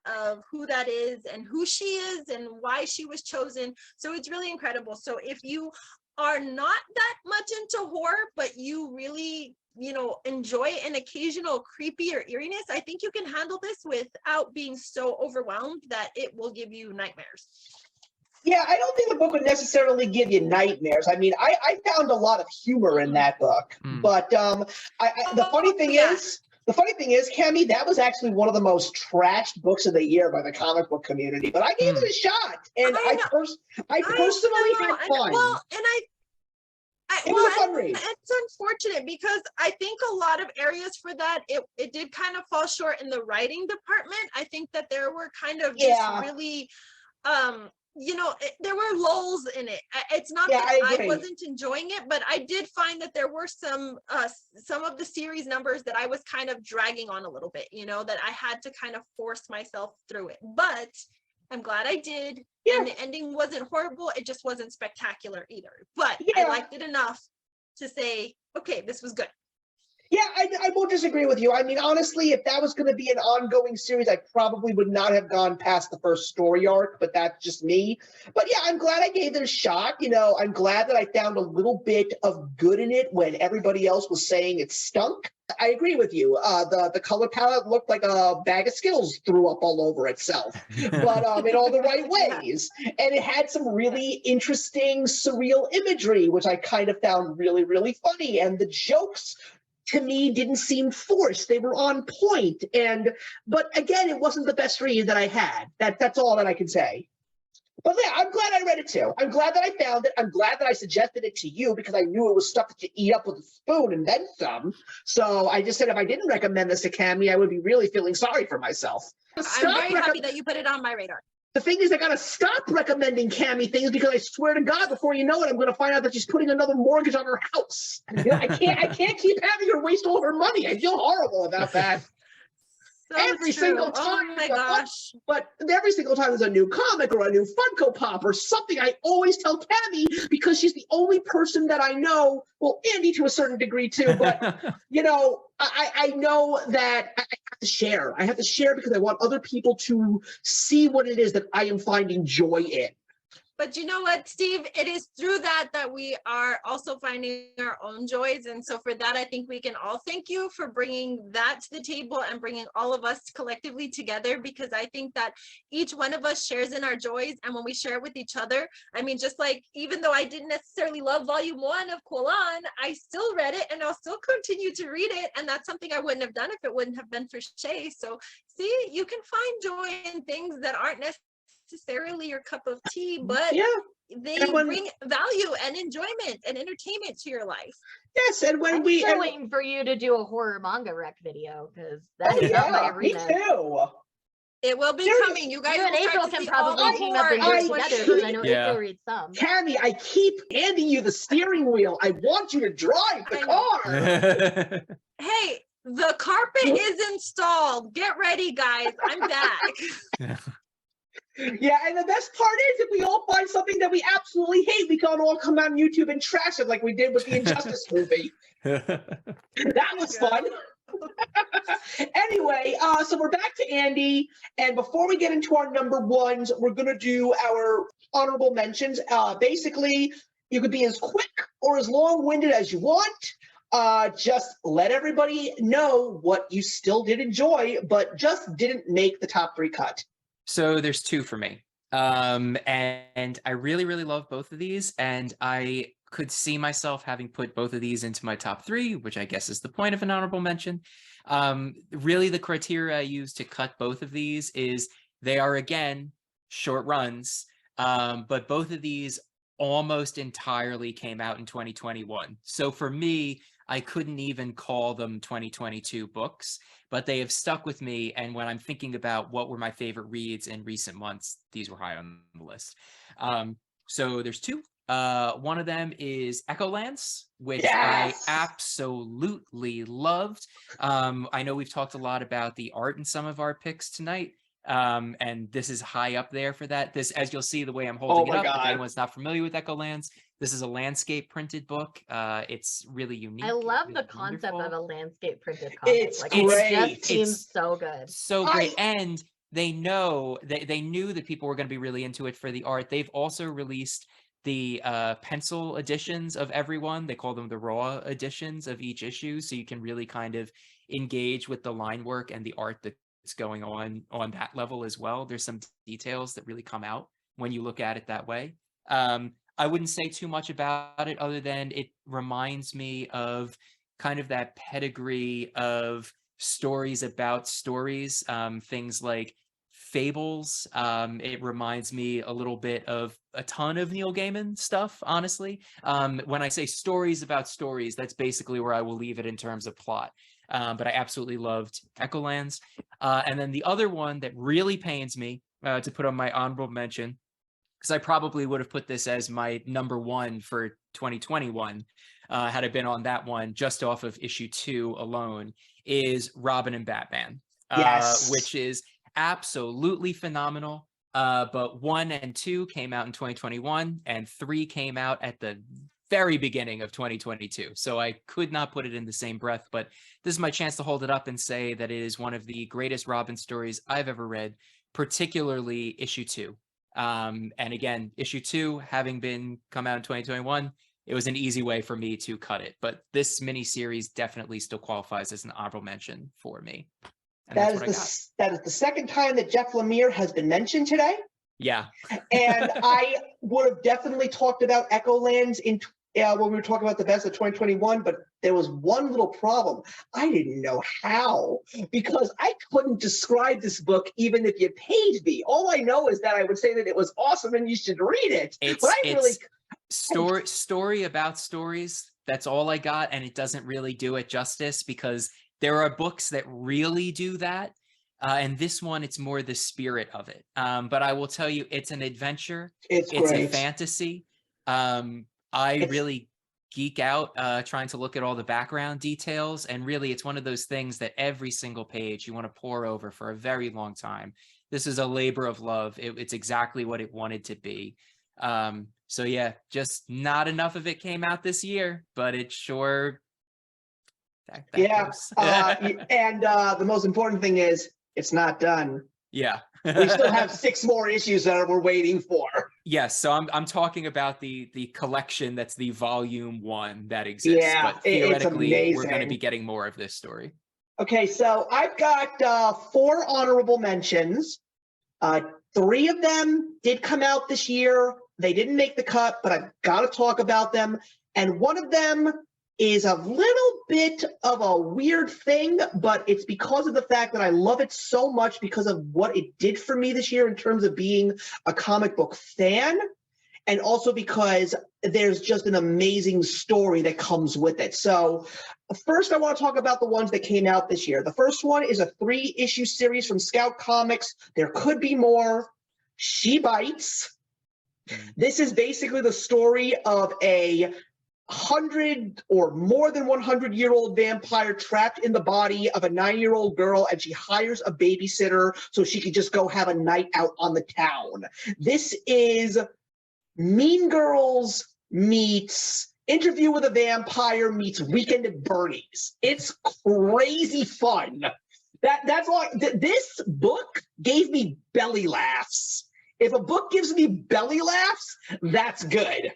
of who that is and who she is and why she was chosen. So it's really incredible. So if you are not that much into horror, but you really, you know, enjoy an occasional creepy or eeriness, I think you can handle this without being so overwhelmed that it will give you nightmares. Yeah, I don't think the book would necessarily give you nightmares. I mean, I found a lot of humor in that book. But the funny thing is, Cammie, that was actually one of the most trashed books of the year by the comic book community. But I gave it a shot, and I personally had fun. Well, and it was a fun read. It's unfortunate because I think a lot of areas for that, it did kind of fall short in the writing department. I think that there were kind of just really, you know, there were lulls in it. It's not that I wasn't enjoying it, but I did find that there were some of the series numbers that I was kind of dragging on a little bit, you know, that I had to kind of force myself through it. But I'm glad I did. Yeah. And the ending wasn't horrible. It just wasn't spectacular either. But I liked it enough to say, okay, this was good. Yeah, I won't disagree with you. I mean, honestly, if that was going to be an ongoing series, I probably would not have gone past the first story arc, but that's just me. But yeah, I'm glad I gave it a shot. You know, I'm glad that I found a little bit of good in it when everybody else was saying it stunk. I agree with you. The color palette looked like a bag of Skittles threw up all over itself, but in all the right ways. And it had some really interesting, surreal imagery, which I kind of found really, really funny. And the jokes, to me, didn't seem forced. They were on point. But again, it wasn't the best read that I had. That's all that I can say. But yeah, I'm glad I read it too. I'm glad that I found it. I'm glad that I suggested it to you because I knew it was stuff that you eat up with a spoon and then some. So I just said if I didn't recommend this to Cammie, I would be really feeling sorry for myself. I'm very happy that you put it on my radar. The thing is, I gotta stop recommending Cammie things because I swear to God, before you know it, I'm gonna find out that she's putting another mortgage on her house. You know, I can't keep having her waste all her money. I feel horrible about that. So every single time. Oh my gosh. But every single time there's a new comic or a new Funko Pop or something, I always tell Cammie because she's the only person that I know, well, Andy to a certain degree too, but you know, I know that I have to share. I have to share because I want other people to see what it is that I am finding joy in. But you know what, Steve? It is through that we are also finding our own joys. And so for that, I think we can all thank you for bringing that to the table and bringing all of us collectively together, because I think that each one of us shares in our joys. And when we share it with each other, I mean, just like, even though I didn't necessarily love volume 1 of Quolan, I still read it and I'll still continue to read it. And that's something I wouldn't have done if it wouldn't have been for Shay. So see, you can find joy in things that aren't necessarily your cup of tea, but they bring value and enjoyment and entertainment to your life. Yes, and when I'm still waiting for you to do a horror manga rec video because that's not my arena. Me too. It will be coming. You guys and April can probably team up and work together because I know April reads some. Cammie, I keep handing you the steering wheel. I want you to drive the car. Hey, the carpet is installed. Get ready, guys. I'm back. Yeah, and the best part is if we all find something that we absolutely hate, we can all come on YouTube and trash it like we did with the Injustice movie. That was fun. Anyway, so we're back to Andy, and before we get into our number ones, we're going to do our honorable mentions. Basically, you could be as quick or as long-winded as you want. Just let everybody know what you still did enjoy, but just didn't make the top 3 cut. So there's 2 for me. And I really, really love both of these. And I could see myself having put both of these into my top 3, which I guess is the point of an honorable mention. Really, the criteria I use to cut both of these is they are, again, short runs. But both of these almost entirely came out in 2021. So for me, I couldn't even call them 2022 books, but they have stuck with me. And when I'm thinking about what were my favorite reads in recent months, these were high on the list. So there's two. One of them is Echolands, which I Yes. absolutely loved. I know we've talked a lot about the art in some of our picks tonight. And this is high up there for that. This, as you'll see, the way I'm holding it up, if anyone's not familiar with Echolands, this is a landscape printed book. It's really unique. I love really the concept wonderful. of a landscape printed comic. It's like, great. It just seems It's so good. So great. And they know they knew that people were going to be really into it for the art. They've also released the pencil editions of everyone. They call them the raw editions of each issue, so you can really kind of engage with the line work and the art that's going on that level as well. There's some details that really come out when you look at it that way. I wouldn't say too much about it other than it reminds me of kind of that pedigree of stories about stories, things like Fables. It reminds me a little bit of a ton of Neil Gaiman stuff, honestly. When I say stories about stories, that's basically where I will leave it in terms of plot. But I absolutely loved Echolands. And then the other one that really pains me to put on my honorable mention, because I probably would have put this as my number one for 2021 had I been on that one just off of issue 2 alone, is Robin and Batman. Yes. Which is absolutely phenomenal. But 1 and 2 came out in 2021 and 3 came out at the very beginning of 2022. So I could not put it in the same breath, but this is my chance to hold it up and say that it is one of the greatest Robin stories I've ever read, particularly issue 2. And again, issue 2 having been come out in 2021, it was an easy way for me to cut it. But this miniseries definitely still qualifies as an honorable mention for me. And that is the second time that Jeff Lemire has been mentioned today. Yeah. And I would have definitely talked about Echolands when we were talking about the best of 2021, but there was one little problem. I didn't know how, because I couldn't describe this book even if you paid me. All I know is that I would say that it was awesome and you should read it. It's story about stories. That's all I got, and it doesn't really do it justice, because there are books that really do that. And this one, it's more the spirit of it. But I will tell you, it's an adventure. It's a fantasy. I really geek out trying to look at all the background details. And really, it's one of those things that every single page you want to pore over for a very long time. This is a labor of love. It's exactly what it wanted to be. So yeah, just not enough of it came out this year, but it sure... And the most important thing is it's not done. Yeah. We still have 6 more issues that we're waiting for. Yes, so I'm talking about the collection that's the volume 1 that exists. Yeah, but theoretically, it's amazing. We're going to be getting more of this story. Okay, so I've got 4 honorable mentions. 3 of them did come out this year. They didn't make the cut, but I've got to talk about them. And one of them is a little bit of a weird thing, but it's because of the fact that I love it so much because of what it did for me this year in terms of being a comic book fan, and also because there's just an amazing story that comes with it. So first, I want to talk about the ones that came out this year. The first one is a 3-issue series from Scout Comics. There could be more. She Bites. This is basically the story of a 100 or more than 100-year-old vampire trapped in the body of a 9-year-old girl, and she hires a babysitter so she can just go have a night out on the town. This is Mean Girls meets Interview with a Vampire meets Weekend at Bernie's. It's crazy fun. That's why this book gave me belly laughs. If a book gives me belly laughs, that's good.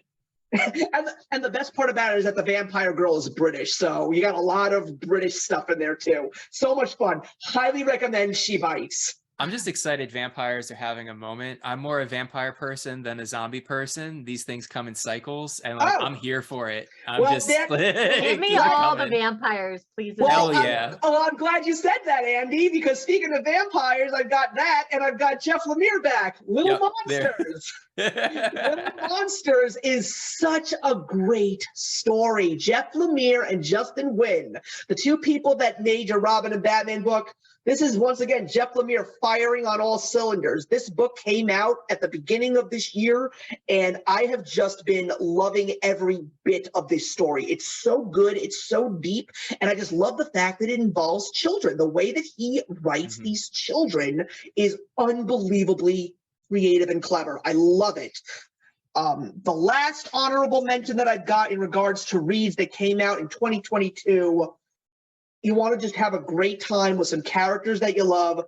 And the best part about it is that the vampire girl is British, so you got a lot of British stuff in there too. So much fun. Highly recommend She Bites. I'm just excited vampires are having a moment. I'm more a vampire person than a zombie person. These things come in cycles, and I'm here for it. Give me all the vampires, please. Hell yeah. I'm glad you said that, Andy, because speaking of vampires, I've got that, and I've got Jeff Lemire back. Little Monsters. Little Monsters is such a great story. Jeff Lemire and Justin Nguyen, the two people that made your Robin and Batman book. This is, once again, Jeff Lemire firing on all cylinders. This book came out at the beginning of this year, and I have just been loving every bit of this story. It's so good. It's so deep. And I just love the fact that it involves children. The way that he writes these children is unbelievably creative and clever. I love it. The last honorable mention that I've got in regards to reads that came out in 2022, you want to just have a great time with some characters that you love.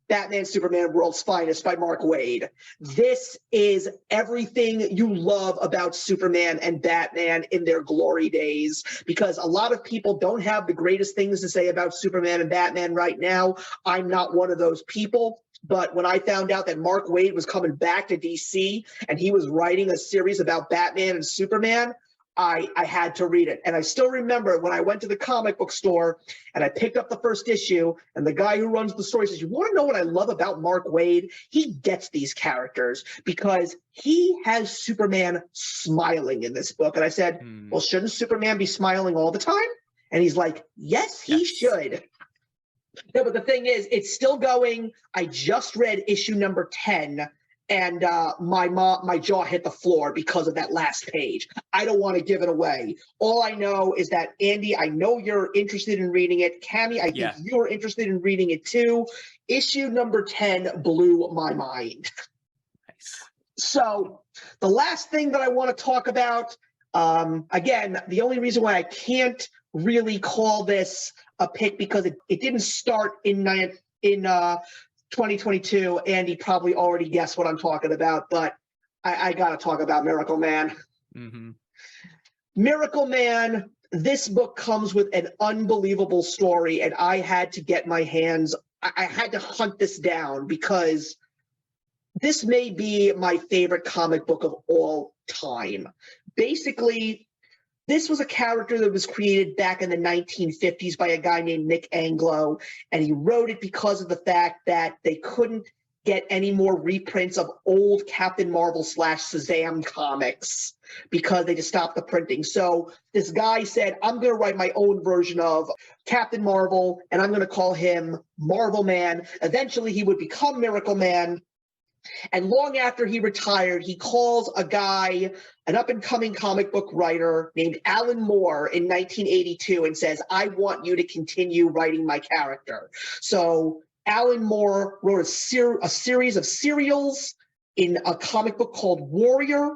Batman, Superman, World's Finest by Mark Waid. This is everything you love about Superman and Batman in their glory days, because a lot of people don't have the greatest things to say about Superman and Batman right now. I'm not one of those people. But when I found out that Mark Waid was coming back to DC and he was writing a series about Batman and Superman, I had to read it. And I still remember when I went to the comic book store and I picked up the first issue, and the guy who runs the store says, "You want to know what I love about Mark Waid? He gets these characters because he has Superman smiling in this book." And I said, "Well, shouldn't Superman be smiling all the time?" And he's like, "Yes, he should." No, but the thing is, it's still going. I just read issue number 10. And my jaw hit the floor because of that last page. I don't want to give it away. All I know is that, Andy, I know you're interested in reading it. Cammie, I think you're interested in reading it too. Issue number 10 blew my mind. Nice. So the last thing that I want to talk about, again, the only reason why I can't really call this a pick because it didn't start in 2022, Andy probably already guessed what I'm talking about, but I got to talk about Miracle Man. Miracle Man, this book comes with an unbelievable story, and I had to get my hands, I had to hunt this down because this may be my favorite comic book of all time. Basically, this was a character that was created back in the 1950s by a guy named Nick Anglo, and he wrote it because of the fact that they couldn't get any more reprints of old Captain Marvel / Shazam comics because they just stopped the printing. So this guy said, "I'm going to write my own version of Captain Marvel, and I'm going to call him Marvel Man." Eventually, he would become Miracle Man. And long after he retired, he calls a guy, an up-and-coming comic book writer named Alan Moore in 1982 and says, "I want you to continue writing my character." So Alan Moore wrote a series of serials in a comic book called Warrior,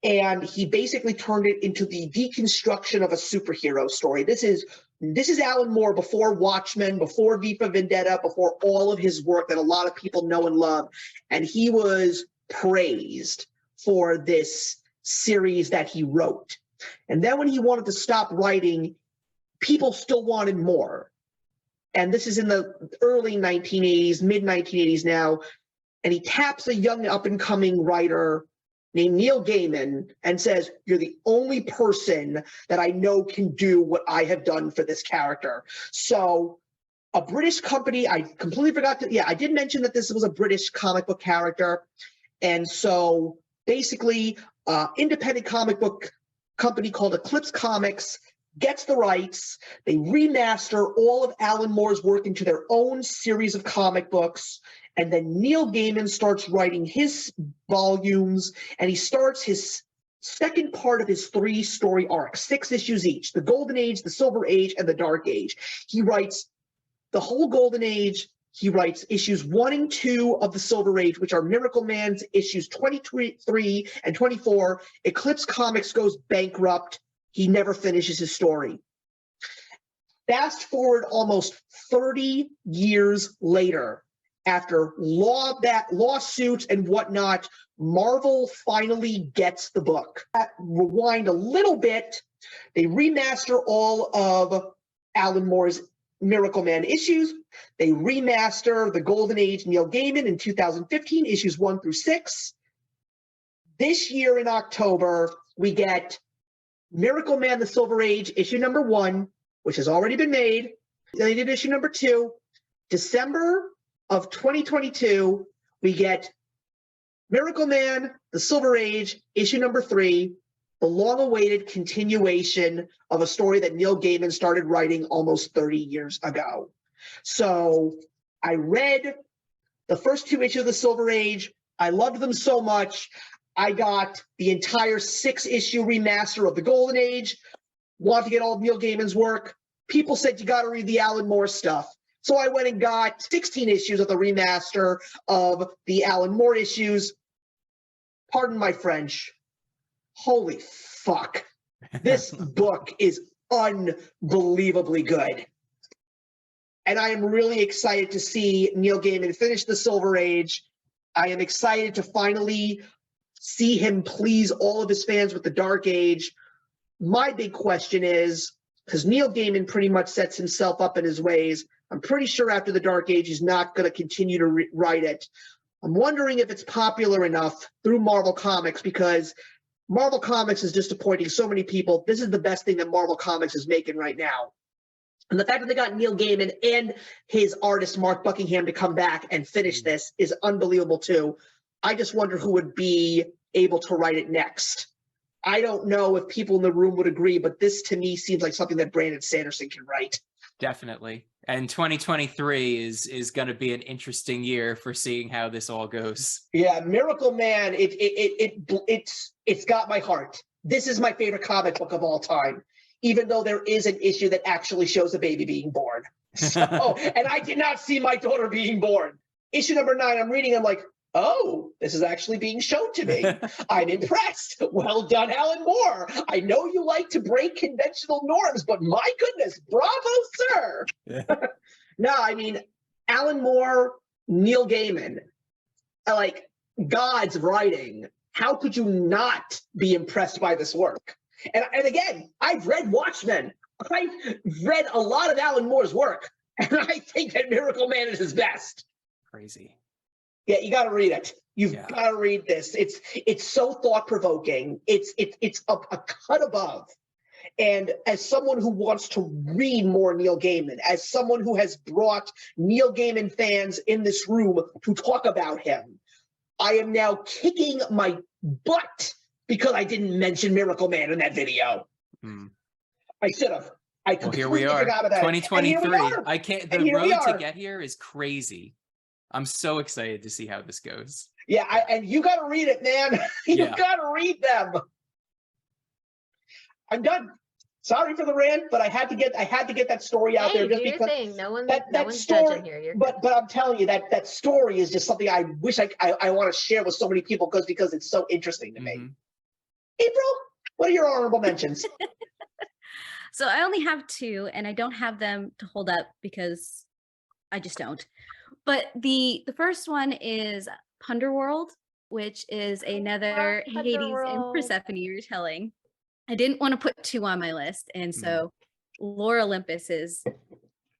and he basically turned it into the deconstruction of a superhero story. This is Alan Moore before Watchmen, before V for Vendetta, before all of his work that a lot of people know and love. And he was praised for this series that he wrote. And then when he wanted to stop writing, people still wanted more. And this is in the early 1980s, mid-1980s now. And he taps a young up-and-coming writer named Neil Gaiman and says, "You're the only person that I know can do what I have done for this character." So a British company, I completely forgot to, I did mention that this was a British comic book character. And so basically, independent comic book company called Eclipse Comics gets the rights. They remaster all of Alan Moore's work into their own series of comic books. And then Neil Gaiman starts writing his volumes, and he starts his second part of his 3-story arc, 6 issues each: the Golden Age, the Silver Age, and the Dark Age. He writes the whole Golden Age. He writes issues 1 and 2 of the Silver Age, which are Miracle Man's issues 23 and 24. Eclipse Comics goes bankrupt. He never finishes his story. Fast forward almost 30 years later, after lawsuits and whatnot, Marvel finally gets the book. Rewind a little bit. They remaster all of Alan Moore's Miracle Man issues. They remaster the Golden Age Neil Gaiman in 2015, issues 1 through 6. This year in October, we get Miracle Man, the Silver Age, issue number 1, which has already been made. Then they did issue number 2. December of 2022, we get Miracle Man, The Silver Age, issue number 3, the long-awaited continuation of a story that Neil Gaiman started writing almost 30 years ago. So I read the first 2 issues of The Silver Age. I loved them so much. I got the entire 6-issue remaster of The Golden Age. Want to get all of Neil Gaiman's work. People said you got to read the Alan Moore stuff. So I went and got 16 issues of the remaster of the Alan Moore issues. Pardon my French. Holy fuck. This book is unbelievably good. And I am really excited to see Neil Gaiman finish The Silver Age. I am excited to finally see him please all of his fans with The Dark Age. My big question is, because Neil Gaiman pretty much sets himself up in his ways, I'm pretty sure after The Dark Age, he's not going to continue to write it. I'm wondering if it's popular enough through Marvel Comics, because Marvel Comics is disappointing so many people. This is the best thing that Marvel Comics is making right now. And the fact that they got Neil Gaiman and his artist, Mark Buckingham, to come back and finish this is unbelievable, too. I just wonder who would be able to write it next. I don't know if people in the room would agree, but this, to me, seems like something that Brandon Sanderson can write. Definitely. And 2023 is going to be an interesting year for seeing how this all goes. Yeah, Miracle Man, it's got my heart. This is my favorite comic book of all time, even though there is an issue that actually shows a baby being born. So, and I did not see my daughter being born. Issue number 9, I'm reading, I'm like, oh, this is actually being shown to me. I'm impressed. Well done, Alan Moore. I know you like to break conventional norms, but my goodness, bravo, sir. Yeah. No, I mean, Alan Moore, Neil Gaiman, like God's writing. How could you not be impressed by this work? And again, I've read Watchmen. I've read a lot of Alan Moore's work, and I think that Miracle Man is his best. Crazy. Yeah, you got to read it. You've got to read this. It's so thought-provoking. It's a cut above. And as someone who wants to read more Neil Gaiman, as someone who has brought Neil Gaiman fans in this room to talk about him, I am now kicking my butt because I didn't mention Miracle Man in that video. I should have. Well, here we are, forgot about 2023. I can't. The road to get here is crazy. I'm so excited to see how this goes. Yeah, and you got to read it, man. You got to read them. I'm done. Sorry for the rant, but I had to get that story out there just because no one's story, judging here. But I'm telling you that story is just something I wish I want to share with so many people because it's so interesting to me. April, what are your honorable mentions? So I only have 2, and I don't have them to hold up because I just don't. But the first one is Punderworld, which is another Hades and Persephone retelling. I didn't want to put 2 on my list, and so Lore Olympus is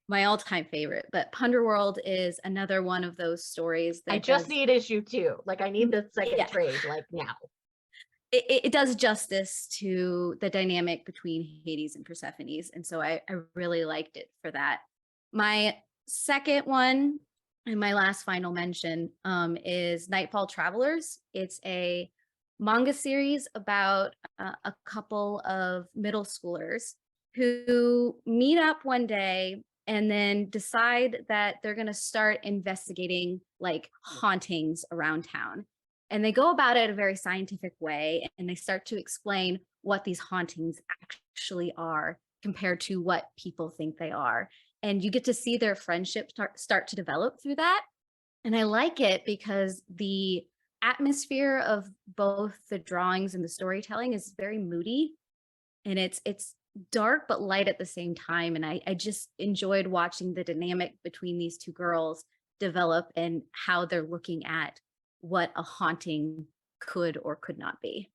my all-time favorite. But Punderworld is another one of those stories that I just need issue 2. Like, I need the second trade, like, now. It does justice to the dynamic between Hades and Persephone, and so I really liked it for that. My second one and my last final mention is Nightfall Travelers. It's a manga series about a couple of middle schoolers who meet up one day and then decide that they're going to start investigating like hauntings around town. And they go about it a very scientific way, and they start to explain what these hauntings actually are compared to what people think they are. And you get to see their friendship start to develop through that. And I like it because the atmosphere of both the drawings and the storytelling is very moody, and it's dark but light at the same time. And I just enjoyed watching the dynamic between these 2 girls develop and how they're looking at what a haunting could or could not be.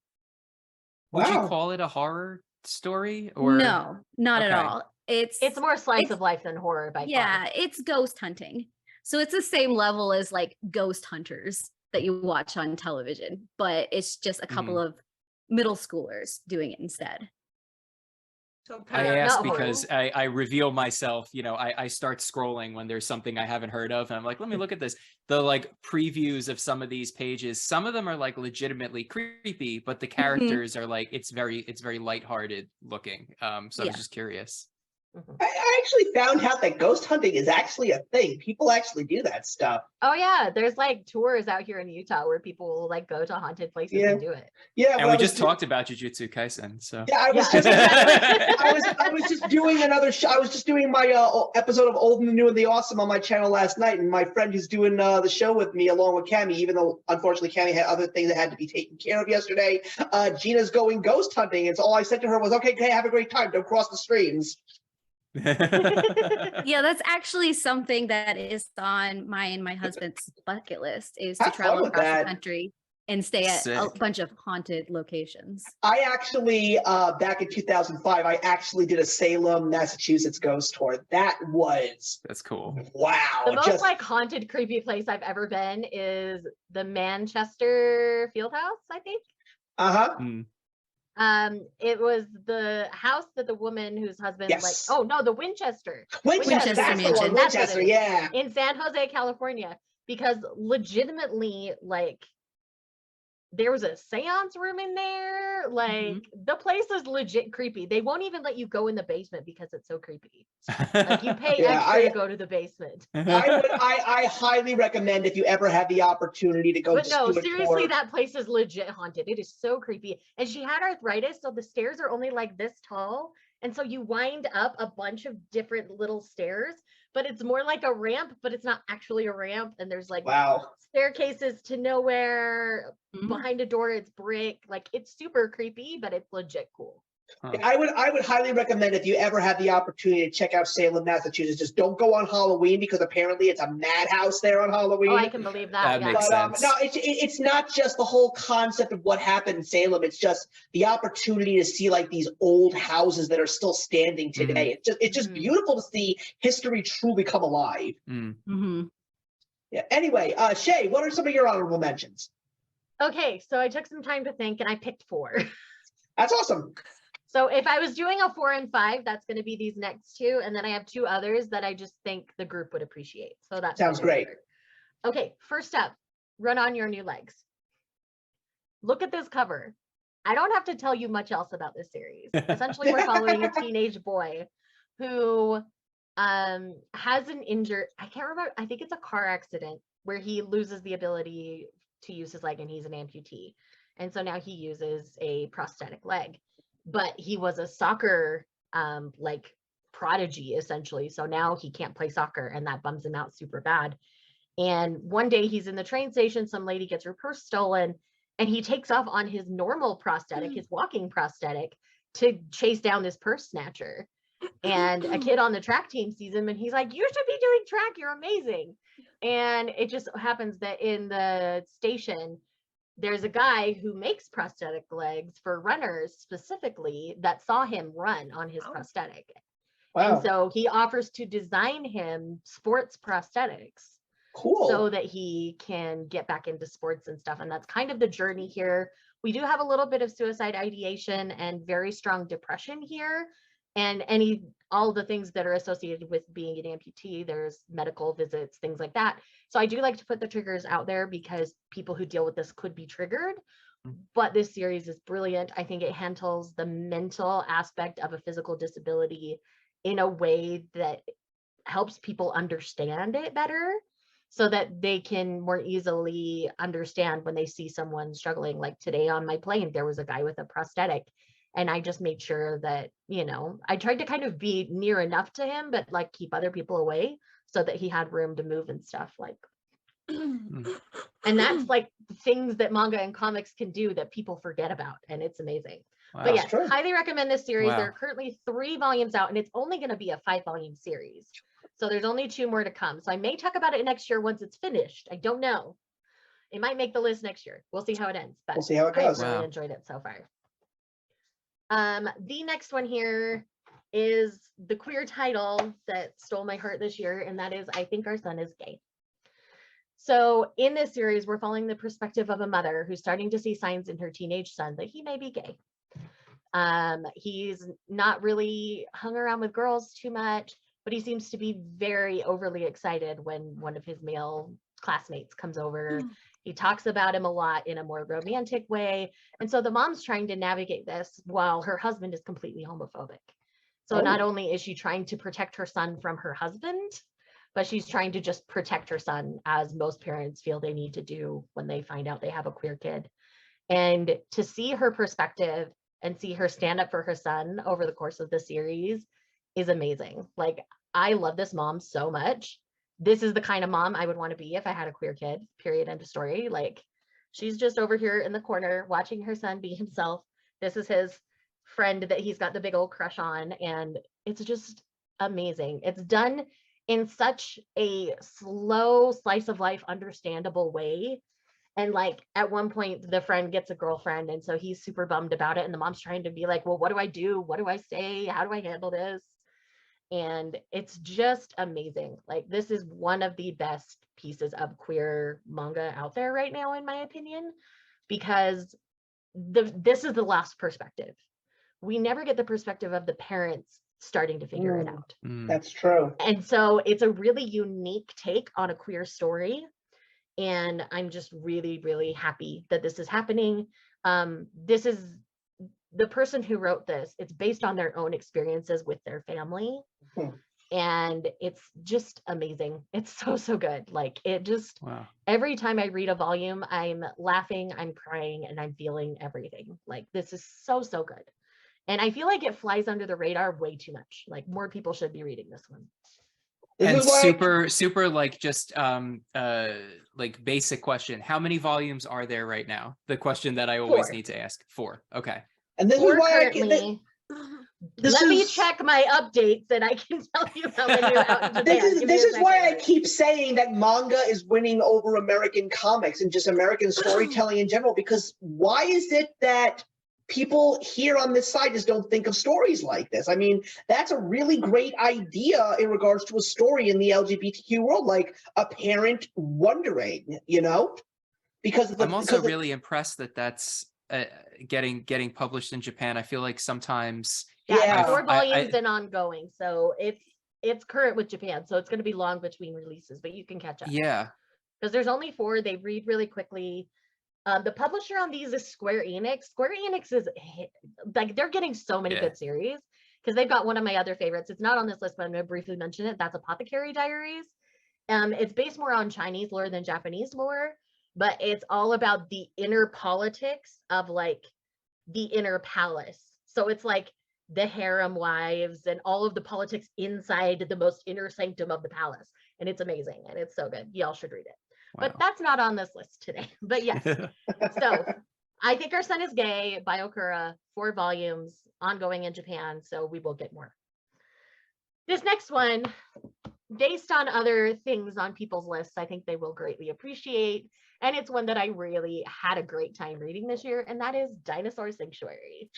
Would you call it a horror story? Or no, not at all. It's more slice of life than horror by far. It's ghost hunting. So it's the same level as like Ghost Hunters that you watch on television, but it's just a couple of middle schoolers doing it instead. So I Yeah. ask No. because I reveal myself, I start scrolling when there's something I haven't heard of. And I'm like, let me look at this. The like previews of some of these pages, some of them are like legitimately creepy, but the characters are like, it's very lighthearted looking. So I Yeah. was just curious. Mhm. I actually found out that ghost hunting is actually a thing. People actually do that stuff. Oh yeah, there's like tours out here in Utah where people will like go to haunted places Yeah. and do it. Yeah, And we just talked about Jujutsu Kaisen, so. Yeah, I was Yeah, just I was just doing another show. I was just doing my episode of Old and the New and the Awesome on my channel last night, and my friend who's doing the show with me along with Cammie, even though unfortunately Cammie had other things that had to be taken care of yesterday. Gina's going ghost hunting, and so all I said to her was, "Okay, have a great time. Don't cross the streams." Yeah, that's actually something that is on my and my husband's bucket list, is to Have fun travel with across that. the country and stay at a Sick. bunch of haunted locations. I actually, back in 2005, I actually did a Salem, Massachusetts ghost tour. That was That's cool. wow. The most Just like haunted, creepy place I've ever been is the Manchester Fieldhouse, I think. Mm. It was the house that the woman whose husband Yes. the Winchester. Winchester, that's the one. Mansion. That's what Winchester, it is. yeah. In San Jose, California, because legitimately, like, there was a seance room in there. Like, the place is legit creepy. They won't even let you go in the basement because it's so creepy. Like, you pay Yeah, extra to go to the basement. I highly recommend if you ever have the opportunity to go But just no, do a seriously, tour. that place is legit haunted. It is so creepy. And she had arthritis, so the stairs are only like this tall. And so you wind up a bunch of different little stairs, but it's more like a ramp, but it's not actually a ramp. And there's like Wow. staircases to nowhere. Mhm. Behind a door, it's brick. Like, it's super creepy, but it's legit cool. I would highly recommend if you ever have the opportunity to check out Salem, Massachusetts. Just don't go on Halloween because apparently it's a madhouse there on Halloween. Oh, I can believe that. That Yeah. makes But sense. no, it's not just the whole concept of what happened in Salem. It's just the opportunity to see like these old houses that are still standing today. It's just Mhm. beautiful to see history truly come alive. Mm. Mm-hmm. Yeah. Anyway, Shay, what are some of your honorable mentions? Okay, so I took some time to think and I picked 4. That's awesome. So if I was doing a 4 and 5, that's going to be these next 2. And then I have 2 others that I just think the group would appreciate. So that Sounds great. Okay, first up, Run on Your New Legs. Look at this cover. I don't have to tell you much else about this series. Essentially, we're following a teenage boy who has an injured, I can't remember, I think it's a car accident where he loses the ability to use his leg and he's an amputee. And so now he uses a prosthetic leg. But he was a soccer like prodigy essentially. So now he can't play soccer and that bums him out super bad. And one day he's in the train station, some lady gets her purse stolen and he takes off on his normal prosthetic, his walking prosthetic, to chase down this purse snatcher. And a kid on the track team sees him and he's like, "You should be doing track, you're amazing." And it just happens that in the station there's a guy who makes prosthetic legs for runners specifically that saw him run on his prosthetic. Wow. And so he offers to design him sports prosthetics. Cool. So that he can get back into sports and stuff. And that's kind of the journey here. We do have a little bit of suicide ideation and very strong depression here. And all the things that are associated with being an amputee, there's medical visits, things like that. So I do like to put the triggers out there because people who deal with this could be triggered. But this series is brilliant. I think it handles the mental aspect of a physical disability in a way that helps people understand it better so that they can more easily understand when they see someone struggling. Like today on my plane, there was a guy with a prosthetic. And I just made sure that, I tried to kind of be near enough to him, but like keep other people away so that he had room to move and stuff like. And that's like things that manga and comics can do that people forget about. And it's amazing. Wow. But yes, true. highly recommend this series. Wow. There are currently 3 volumes out and it's only going to be a 5-volume series. So there's only 2 more to come. So I may talk about it next year once it's finished. I don't know. It might make the list next year. We'll see how it ends. But We'll see how it I goes. really Wow. enjoyed it so far. The next one here is the queer title that stole my heart this year, and that is I Think Our Son is Gay. So in this series, we're following the perspective of a mother who's starting to see signs in her teenage son that he may be gay. He's not really hung around with girls too much, but he seems to be very overly excited when one of his male classmates comes over. He talks about him a lot in a more romantic way. And so the mom's trying to navigate this while her husband is completely homophobic. So not only is she trying to protect her son from her husband, but she's trying to just protect her son, as most parents feel they need to do when they find out they have a queer kid. And to see her perspective and see her stand up for her son over the course of the series is amazing. Like, I love this mom so much. This is the kind of mom I would want to be if I had a queer kid, period, end of story. Like, she's just over here in the corner watching her son be himself. This is his friend that he's got the big old crush on, and it's just amazing. It's done in such a slow slice of life, understandable way. And like at one point the friend gets a girlfriend, and so he's super bummed about it, and the mom's trying to be like, well, what do I do? What do I say? How do I handle this? And it's just amazing. Like, this is one of the best pieces of queer manga out there right now, in my opinion, because this is the last perspective. We never get the perspective of the parents starting to figure it out. That's true. And so it's a really unique take on a queer story. And I'm just really, really happy that this is happening. This is the person who wrote this. It's based on their own experiences with their family. And it's just amazing. It's so, so good. Like, it just, every time I read a volume, I'm laughing, I'm crying, and I'm feeling everything. Like, this is so, so good. And I feel like it flies under the radar way too much. Like, more people should be reading this one. And super like just like basic question. How many volumes are there right now? The question that I always need to ask. 4. Okay. And this is why let me check my updates and I can tell you how many are out in Japan. This is why I keep saying that manga is winning over American comics and just American storytelling in general, because why is it that people here on this side just don't think of stories like this? I mean, that's a really great idea in regards to a story in the LGBTQ world, like a parent wondering, you know? Because I'm also really impressed that that's getting published in Japan. I feel like sometimes 4 volumes and ongoing, so it's current with Japan, so it's going to be long between releases, but you can catch up. Yeah, because there's only 4. They read really quickly. The publisher on these is Square Enix. Square Enix is like, they're getting so many good series, because they've got one of my other favorites. It's not on this list, but I'm going to briefly mention it. That's Apothecary Diaries. It's based more on Chinese lore than Japanese lore, but it's all about the inner politics of like the inner palace. So it's like the harem wives and all of the politics inside the most inner sanctum of the palace. And it's amazing. And it's so good. Y'all should read it. But that's not on this list today. But yes. So I Think Our Son is Gay by Okura, 4 volumes, ongoing in Japan. So we will get more. This next one, based on other things on people's lists, I think they will greatly appreciate. And it's one that I really had a great time reading this year, and that is Dinosaur Sanctuary.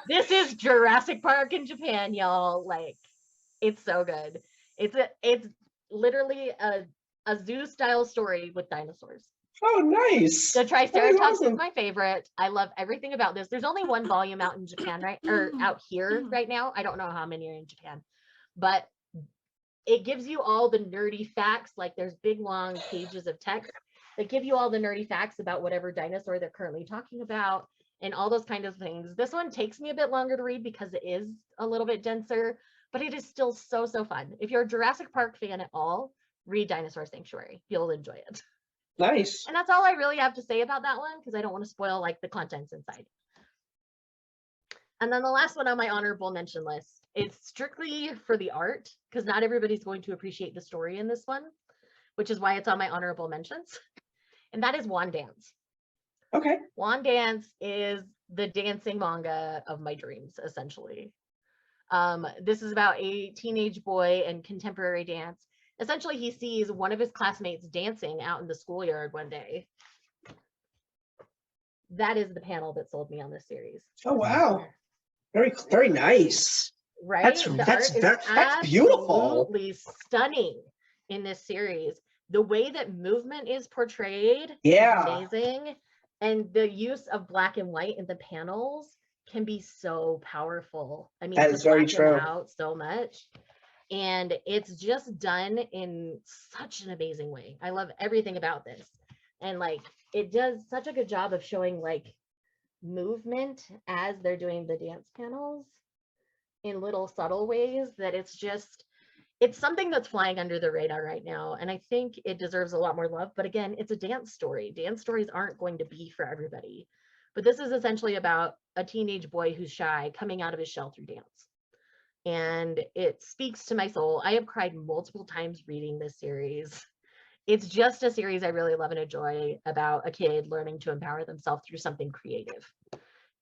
This is Jurassic Park in Japan, y'all. Like, it's so good. It's literally a zoo-style story with dinosaurs. Oh, nice. The Triceratops is my favorite. I love everything about this. There's only 1 volume out in Japan, right? Or out here right now. I don't know how many are in Japan. But it gives you all the nerdy facts. Like, there's big, long pages of text that give you all the nerdy facts about whatever dinosaur they're currently talking about and all those kind of things. This one takes me a bit longer to read because it is a little bit denser, but it is still so, so fun. If you're a Jurassic Park fan at all, read Dinosaur Sanctuary. You'll enjoy it. Nice. And that's all I really have to say about that one, because I don't want to spoil like the contents inside. And then the last one on my honorable mention list, it's strictly for the art, because not everybody's going to appreciate the story in this one, which is why it's on my honorable mentions. And that is Wand Dance. Okay. Wand Dance is the dancing manga of my dreams, essentially. This is about a teenage boy and contemporary dance. Essentially, he sees one of his classmates dancing out in the schoolyard one day. That is the panel that sold me on this series. Oh, wow. Very, very nice. Right? That's beautiful. Absolutely stunning in this series. The way that movement is portrayed is amazing. And the use of black and white in the panels can be so powerful. I mean, That to is very flesh him true. out so much. And it's just done in such an amazing way. I love everything about this. And like, it does such a good job of showing like movement as they're doing the dance panels in little subtle ways that it's something that's flying under the radar right now. And I think it deserves a lot more love. But again, it's a dance story. Dance stories aren't going to be for everybody. But this is essentially about a teenage boy who's shy coming out of his shell through dance. And it speaks to my soul. I have cried multiple times reading this series. It's just a series I really love and enjoy about a kid learning to empower themselves through something creative.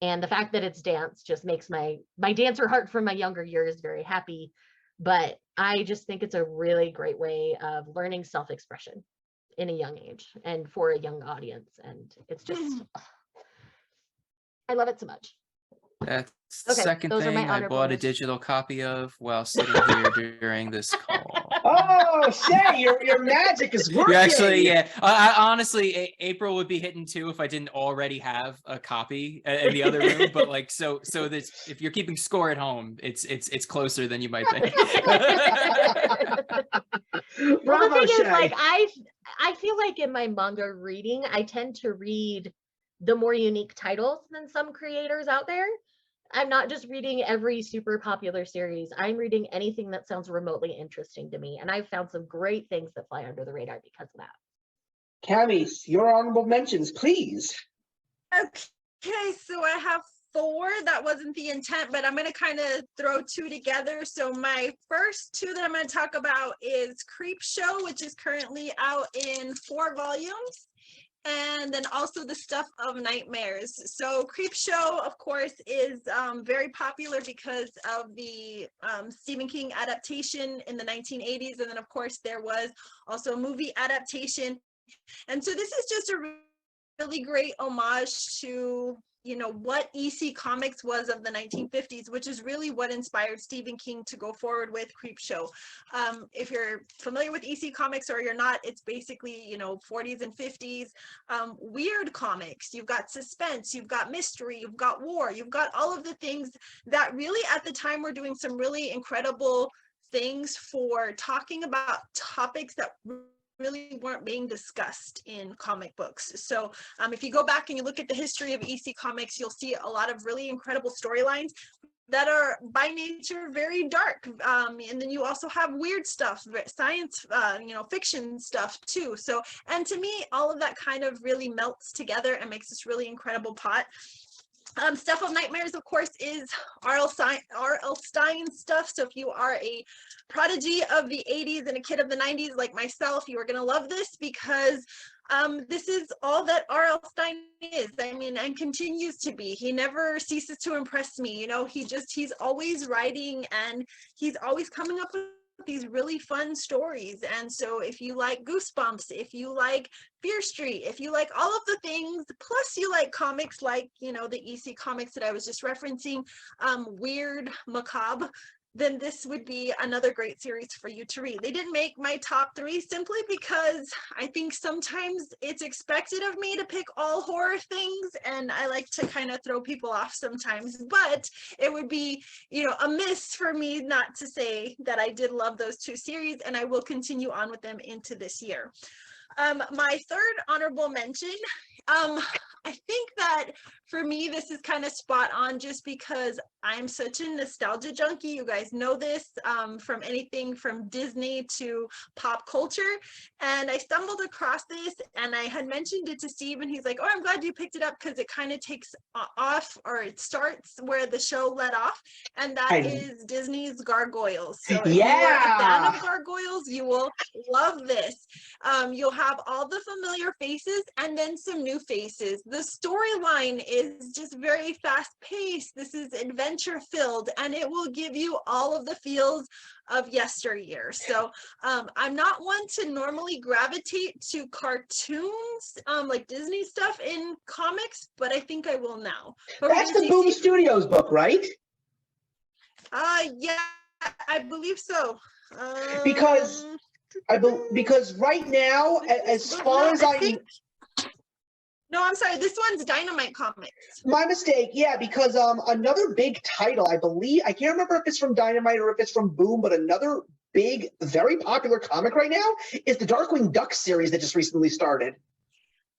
And the fact that it's dance just makes my dancer heart from my younger years very happy. But I just think it's a really great way of learning self-expression in a young age and for a young audience. And it's just, I love it so much. That's the Okay, second those are my thing I honorable bought a mentions. digital copy of while sitting here during this call. Oh, Shay, your magic is working. You actually, yeah. I honestly, April would be hitting too if I didn't already have a copy in the other room. But like, so this, if you're keeping score at home, it's closer than you might think. Well, the Bravo, thing Shay. is, like, I feel like in my manga reading, I tend to read the more unique titles than some creators out there. I'm not just reading every super popular series. I'm reading anything that sounds remotely interesting to me. And I've found some great things that fly under the radar because of that. Camis, your honorable mentions, please. Okay, so I have 4. That wasn't the intent, but I'm going to kind of throw 2 together. So my first 2 that I'm going to talk about is Creepshow, which is currently out in 4 volumes. And then also The Stuff of Nightmares. So Creepshow, of course, is very popular because of the Stephen King adaptation in the 1980s. And then, of course, there was also a movie adaptation. And so this is just a really great homage to, you know, what EC Comics was of the 1950s, which is really what inspired Stephen King to go forward with Creepshow. If you're familiar with EC Comics or you're not, it's basically, you know, 40s and 50s weird comics. You've got suspense, you've got mystery, you've got war, you've got all of the things that really at the time were doing some really incredible things for talking about topics that really weren't being discussed in comic books. So if you go back and you look at the history of EC Comics, you'll see a lot of really incredible storylines that are by nature very dark. And then you also have weird stuff, science, you know, fiction stuff too. So, and to me, all of that kind of really melts together and makes this really incredible pot. Stuff of Nightmares, of course, is R.L. Stein stuff. So if you are a prodigy of the 80s and a kid of the 90s like myself, you are going to love this because this is all that R.L. Stein is. I mean, and continues to be. He never ceases to impress me. You know, he's always writing and he's always coming up with these really fun stories. And so if you like Goosebumps, if you like Fear Street, if you like all of the things, plus you like comics like, you know, the EC Comics that I was just referencing, weird, macabre, then this would be another great series for you to read. They didn't make my top 3 simply because I think sometimes it's expected of me to pick all horror things, and I like to kind of throw people off sometimes, but it would be, you know, a miss for me not to say that I did love those 2 series, and I will continue on with them into this year. My third honorable mention, I think that for me, this is kind of spot on just because I'm such a nostalgia junkie. You guys know this from anything from Disney to pop culture. And I stumbled across this and I had mentioned it to Steve and he's like, oh, I'm glad you picked it up because it kind of takes off or it starts where the show let off. And that is Disney's Gargoyles. So if you are a fan of Gargoyles, you will love this. You'll have all the familiar faces and then some new faces. The storyline is just very fast paced. This is adventure filled and it will give you all of the feels of yesteryear. So I'm not one to normally gravitate to cartoons like Disney stuff in comics, but I think I will now. But that's the Boom Studios book, right? Yeah, I believe so. Because right now, as far as I No, I'm sorry. This one's Dynamite Comics. My mistake, yeah, because another big title, I believe, I can't remember if it's from Dynamite or if it's from Boom, but another big, very popular comic right now is the Darkwing Duck series that just recently started.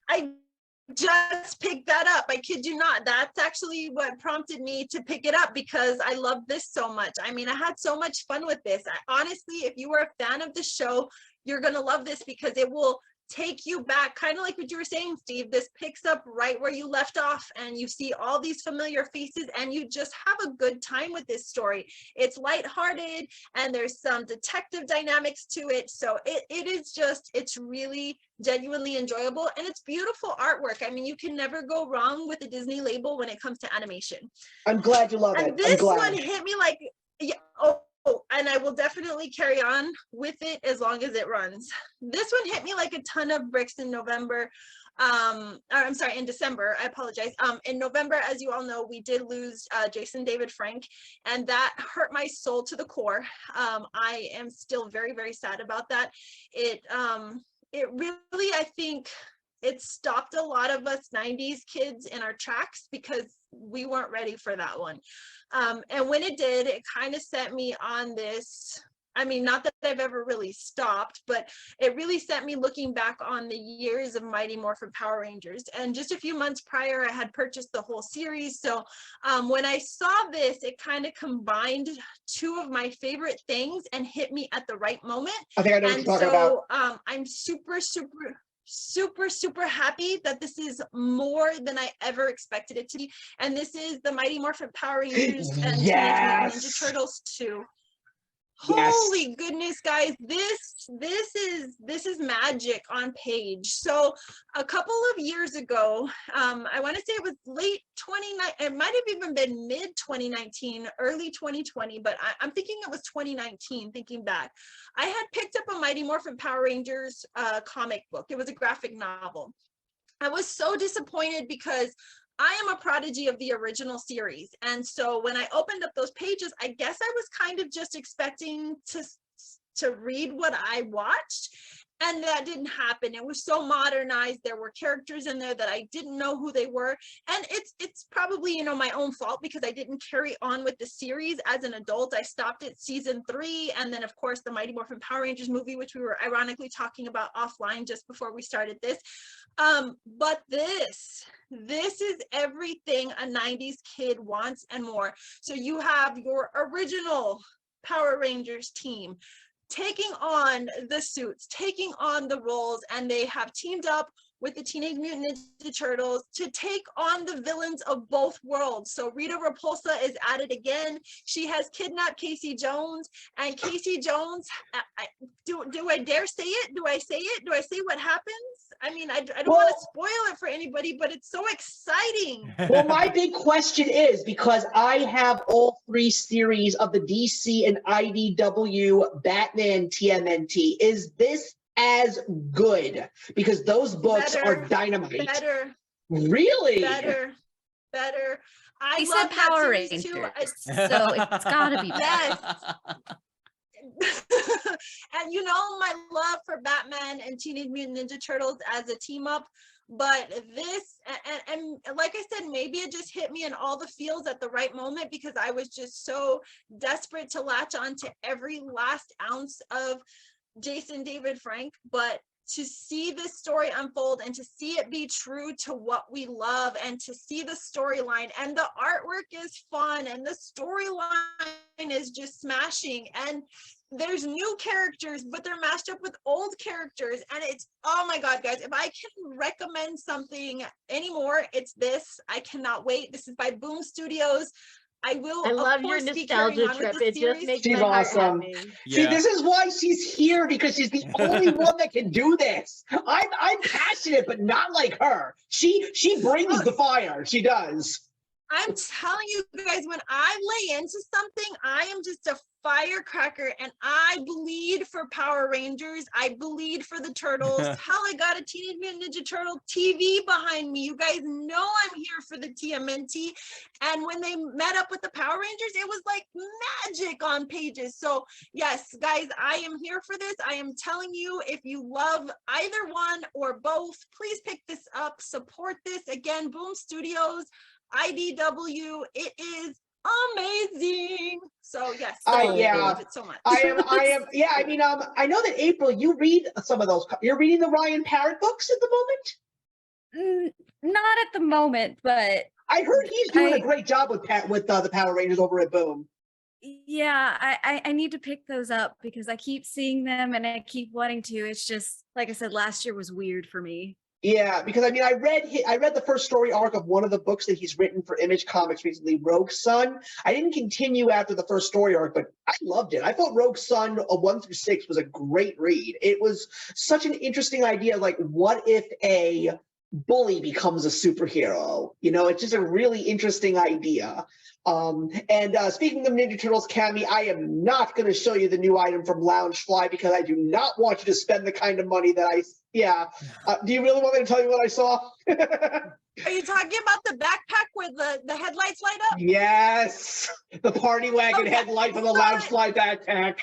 I just picked that up. I kid you not. That's actually what prompted me to pick it up because I love this so much. I mean, I had so much fun with this. Honestly, if you were a fan of the show, you're going to love this because it will take you back, kind of like what you were saying, Steve. This picks up right where you left off and you see all these familiar faces and you just have a good time with this story. It's lighthearted and there's some detective dynamics to it. So it is just, it's really genuinely enjoyable and it's beautiful artwork. I mean, you can never go wrong with the Disney label when it comes to animation. I'm glad you love it. And this one hit me like, yeah, and I will definitely carry on with it as long as it runs. This one hit me like a ton of bricks in November. I'm sorry, in December, I apologize. In November, as you all know, we did lose Jason David Frank, and that hurt my soul to the core. I am still very, very sad about that. It really, I think, it stopped a lot of us 90s kids in our tracks because we weren't ready for that one. And when it did, it kind of set me on this, I mean, not that I've ever really stopped, but it really set me looking back on the years of Mighty Morphin Power Rangers. And just a few months prior, I had purchased the whole series. So when I saw this, it kind of combined two of my favorite things and hit me at the right moment. I think I know what you're talking about. I'm super happy that this is more than I ever expected it to be. And this is the Mighty Morphin Power Rangers and Teenage Mutant Ninja Turtles 2. Yes. Holy goodness, guys, this is magic on page. So a couple of years ago, I want to say it was late 2019, it might have even been mid 2019, early 2020, but I'm thinking it was 2019, thinking back. I had picked up a Mighty Morphin Power Rangers comic book. It was a graphic novel. I was so disappointed because I am a prodigy of the original series. And so when I opened up those pages, I guess I was kind of just expecting to read what I watched. And that didn't happen. It was so modernized. There were characters in there that I didn't know who they were. And it's probably, you know, my own fault because I didn't carry on with the series as an adult. I stopped at season 3. And then, of course, the Mighty Morphin Power Rangers movie, which we were ironically talking about offline just before we started this. But this is everything a 90s kid wants and more. So you have your original Power Rangers team taking on the suits, taking on the roles, and they have teamed up with the Teenage Mutant Ninja Turtles to take on the villains of both worlds. So Rita Repulsa is at it again. She has kidnapped Casey Jones, and Casey Jones, do I dare say it? Do I say it? Do I say what happens? I mean, I don't want to spoil it for anybody, but it's so exciting. Well, my big question is, because I have all 3 series of the DC and IDW Batman TMNT, is this as good? Because those books are dynamite. Better. Really? Better. He said Power Rangers, so it's gotta be better. Yes. And you know my love for Batman and Teenage Mutant Ninja Turtles as a team up, but this and like I said, maybe it just hit me in all the feels at the right moment because I was just so desperate to latch on to every last ounce of Jason David Frank. But to see this story unfold and to see it be true to what we love and to see the storyline, and the artwork is fun and the storyline is just smashing, and there's new characters but they're mashed up with old characters, and it's, oh my god, guys, if I can recommend something anymore, it's this. I cannot wait. This is by Boom Studios. I love your nostalgia trip. It just makes my heart happy. Yeah. See, this is why she's here, because she's the only one that can do this. I'm passionate, but not like her. She brings the fire. She does. I'm telling you guys, when I lay into something, I am just a firecracker, and I bleed for Power Rangers. I bleed for the Turtles. Hell, I got a Teenage Mutant Ninja Turtle TV behind me. You guys know I'm here for the TMNT. And when they met up with the Power Rangers, it was like magic on pages. So yes, guys, I am here for this. I am telling you, if you love either one or both, please pick this up, support this. Again, Boom Studios, IDW, it is amazing. So yes, I love it so much. I am. Yeah, I mean, I know that April, you read some of those. You're reading the Ryan Parrott books at the moment. Not at the moment, but I heard he's doing a great job with the Power Rangers over at Boom. Yeah, I need to pick those up because I keep seeing them and I keep wanting to. It's just like I said, last year was weird for me. Yeah, because I mean, I read the first story arc of one of the books that he's written for Image Comics recently, Rogue Sun. I didn't continue after the first story arc, but I loved it. I thought Rogue Sun 1 through 6 was a great read. It was such an interesting idea. Like, what if a bully becomes a superhero? You know, it's just a really interesting idea. And speaking of Ninja Turtles, Cammy, I am not going to show you the new item from Loungefly because I do not want you to spend the kind of money that do you really want me to tell you what I saw? Are you talking about the backpack where the headlights light up? Yes, the party wagon headlight from the Loungefly backpack.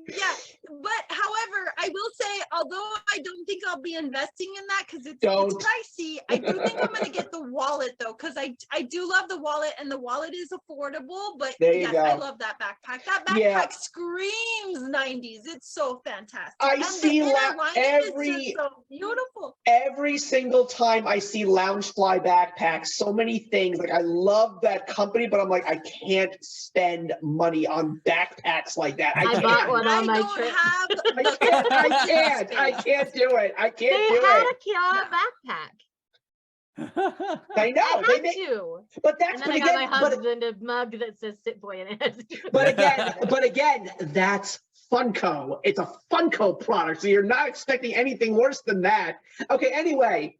Yeah, but however, I will say, although I don't think I'll be investing in that because it's pricey, I do think I'm going to get the wallet though, because I do love the wallet, and the wallet is affordable. But yes, I love that backpack. That backpack screams 90s. It's so fantastic. I see every so beautiful. Every single time I see Loungefly backpacks, so many things. Like, I love that company, but I'm like, I can't spend money on backpacks like that. I bought one on my trip. I can't do it. I can't do it. They had a Kia backpack. I know. I had to. But that's and then I got my husband a mug that says "Sit Boy" in it. But again, that's Funko. It's a Funko product, so you're not expecting anything worse than that. Okay. Anyway,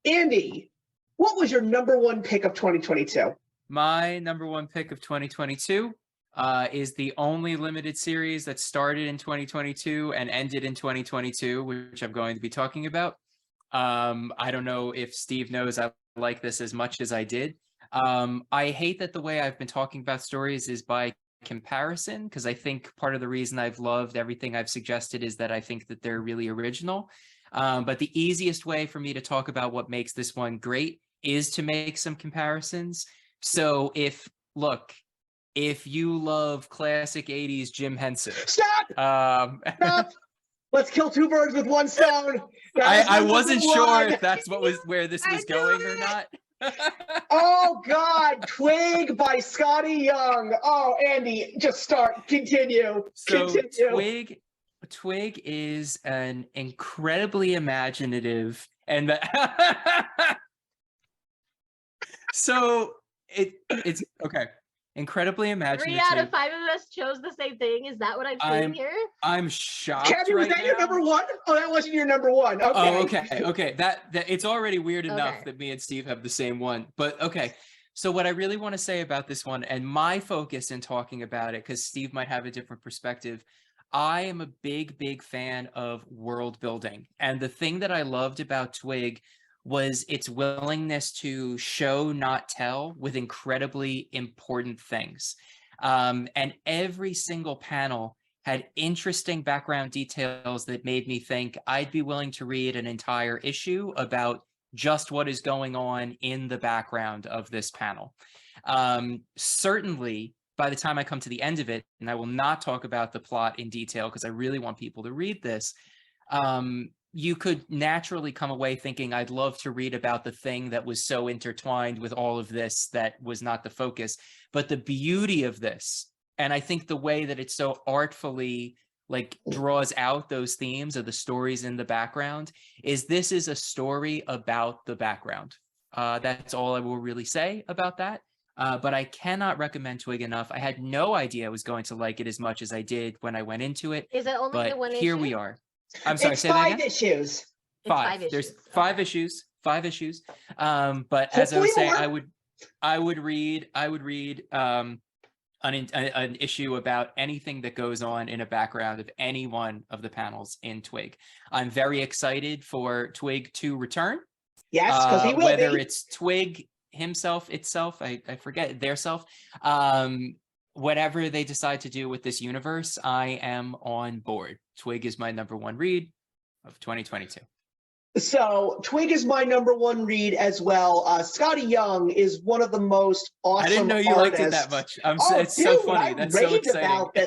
Andy, what was your #1 pick of 2022? My #1 pick of 2022 is the only limited series that started in 2022 and ended in 2022, which I'm going to be talking about. I don't know if Steve knows I like this as much as I did. I hate that the way I've been talking about stories is by comparison, because I think part of the reason I've loved everything I've suggested is that I think that they're really original. But the easiest way for me to talk about what makes this one great is to make some comparisons. So if you love classic 80s Jim Henson. Stop! Let's kill two birds with one stone. I wasn't sure if that's where this was going or not. Oh God, Twig by Scotty Young. Oh, Andy, just continue. So Twig is an incredibly imaginative and so it's okay. Incredibly imaginative. 3 out of 5 of us chose the same thing. Is that what I'm seeing here? I'm shocked. Cabby, was that your #1? Oh, that wasn't your #1. Okay. Oh, okay. That it's already weird enough that me and Steve have the same one. But okay. So what I really want to say about this one, and my focus in talking about it, because Steve might have a different perspective, I am a big fan of world building. And the thing that I loved about Twig was its willingness to show, not tell, with incredibly important things. And every single panel had interesting background details that made me think I'd be willing to read an entire issue about just what is going on in the background of this panel. Certainly, by the time I come to the end of it, and I will not talk about the plot in detail because I really want people to read this, you could naturally come away thinking I'd love to read about the thing that was so intertwined with all of this that was not the focus. But the beauty of this, and I think the way that it so artfully draws out those themes of the stories in the background, is this is a story about the background. That's all I will really say about that. But I cannot recommend Twig enough. I had no idea I was going to like it as much as I did when I went into it. Is it only the one issue? Here we are. I'm sorry, it's say that 5 again? issues. 5. There's 5 issues. 5 issues. But as I Hopefully was saying, more. I would read an issue about anything that goes on in a background of any one of the panels in Twig. I'm very excited for Twig to return. Yes, because he will whether be. it's Twig himself, itself, I forget their self. Whatever they decide to do with this universe, I am on board. Twig is my #1 read of 2022. So Twig is my #1 read as well. Scotty Young is one of the most awesome I didn't know you artists. liked it that much. It's dude, so funny. I That's so raved exciting. about this.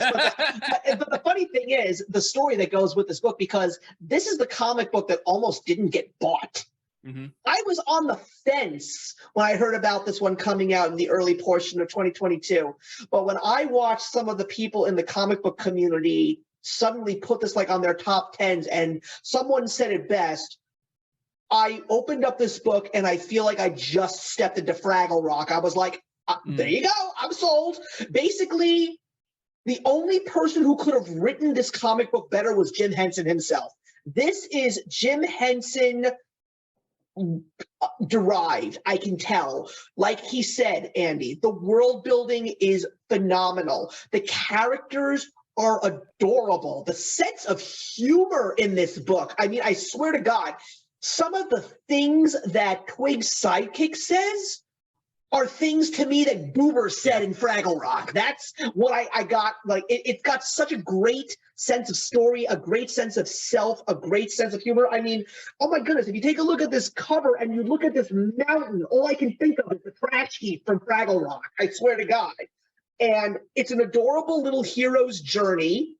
But the funny thing is the story that goes with this book, because this is the comic book that almost didn't get bought. Mm-hmm. I was on the fence when I heard about this one coming out in the early portion of 2022. But when I watched some of the people in the comic book community suddenly put this like on their top 10s, and someone said it best, I opened up this book and I feel like I just stepped into Fraggle Rock. I was like, there you go, I'm sold. Basically, the only person who could have written this comic book better was Jim Henson himself. This is Jim Henson derived, I can tell. Like he said, Andy, the world building is phenomenal. The characters are adorable. The sense of humor in this book, I mean, I swear to God, some of the things that Twig's sidekick says are things to me that Boober said in Fraggle Rock. That's what I got. Like, it's got such a great sense of story, a great sense of self, a great sense of humor. I mean, oh my goodness, if you take a look at this cover and you look at this mountain, all I can think of is the trash heap from Fraggle Rock. I swear to God. And it's an adorable little hero's journey.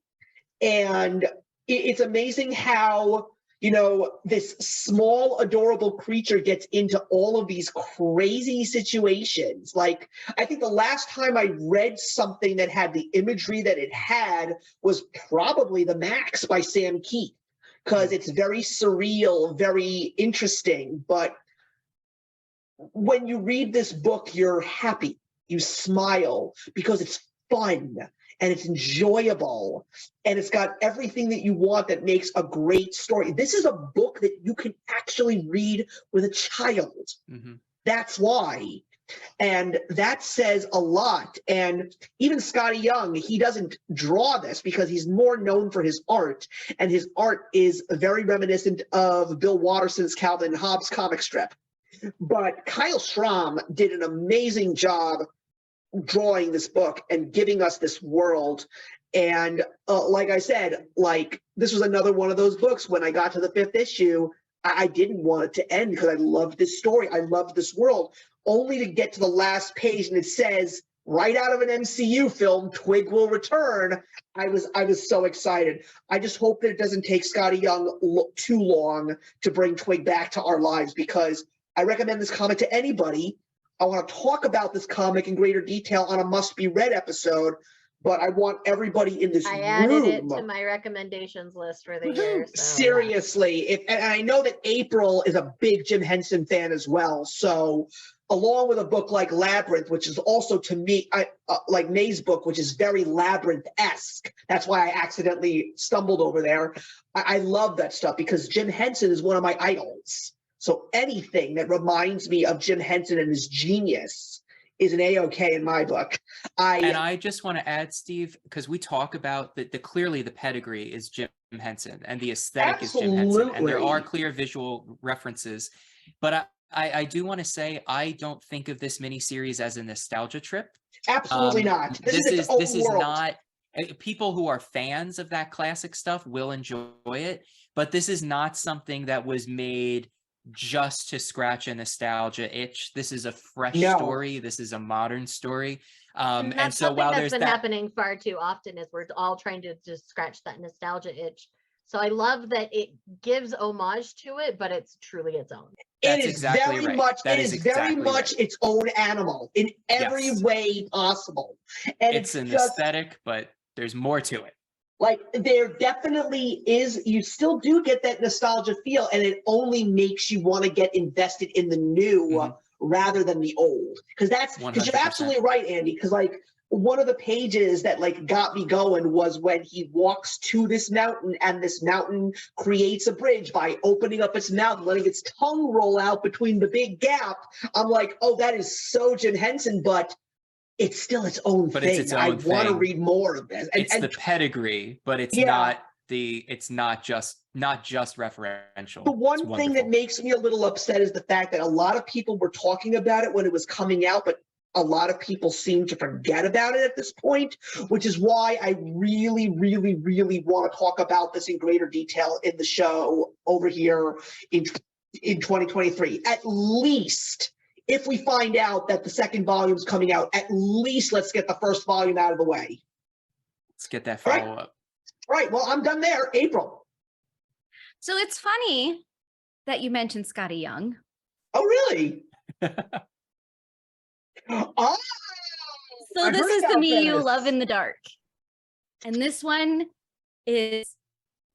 And it's amazing how, you know, this small, adorable creature gets into all of these crazy situations. Like, I think the last time I read something that had the imagery that it had was probably The Max by Sam Keith, because it's very surreal, very interesting. But when you read this book, you're happy. You smile because it's fun and it's enjoyable, and it's got everything that you want that makes a great story. This is a book that you can actually read with a child. Mm-hmm. That's why. And that says a lot. And even Scotty Young, he doesn't draw this because he's more known for his art, and his art is very reminiscent of Bill Watterson's Calvin and Hobbes comic strip. But Kyle Schramm did an amazing job drawing this book and giving us this world. And like I said, like, this was another one of those books. When I got to the 5th issue, I didn't want it to end because I loved this story. I loved this world, only to get to the last page and it says, right out of an MCU film, Twig will return. I was so excited. I just hope that it doesn't take Scotty Young too long to bring Twig back to our lives, because I recommend this comic to anybody. I want to talk about this comic in greater detail on a must-be-read episode, but I want everybody in this room. I added it to my recommendations list for the year. So, seriously. And I know that April is a big Jim Henson fan as well. So along with a book like Labyrinth, which is also, to me, like May's book, which is very Labyrinth-esque. That's why I accidentally stumbled over there. I love that stuff because Jim Henson is one of my idols. So anything that reminds me of Jim Henson and his genius is an A-OK in my book. And I just want to add, Steve, because we talk about clearly the pedigree is Jim Henson and the aesthetic is Jim Henson, and there are clear visual references. But I do want to say I don't think of this miniseries as a nostalgia trip. Absolutely not. This is not. People who are fans of that classic stuff will enjoy it, but this is not something that was made just to scratch a nostalgia itch. This is a fresh story. This is a modern story. And so while that's been happening far too often is we're all trying to just scratch that nostalgia itch. So I love that it gives homage to it, but it's truly its own. It is very much its own animal in every way possible. And it's an aesthetic, but there's more to it. Like, there definitely is, you still do get that nostalgia feel, and it only makes you want to get invested in the new rather than the old. Because you're absolutely right, Andy. Because, like, one of the pages that like got me going was when he walks to this mountain and this mountain creates a bridge by opening up its mouth, letting its tongue roll out between the big gap. I'm like, oh, that is so Jim Henson, but it's still its own But thing. it's its I own want to thing. read more of this. It's the pedigree, but it's Yeah. not just referential. The It's one thing that wonderful. makes me a little upset is the fact that a lot of people were talking about it when it was coming out, but a lot of people seem to forget about it at this point, which is why I really, really, really want to talk about this in greater detail in the show over here in 2023. At least, if we find out that the second volume is coming out, at least let's get the first volume out of the way. Let's get that Right. follow-up. All right, well, I'm done there. April. So it's funny that you mentioned Scotty Young. Oh, really? Oh, So I this heard is the about Me You this. Love in the Dark. And this one is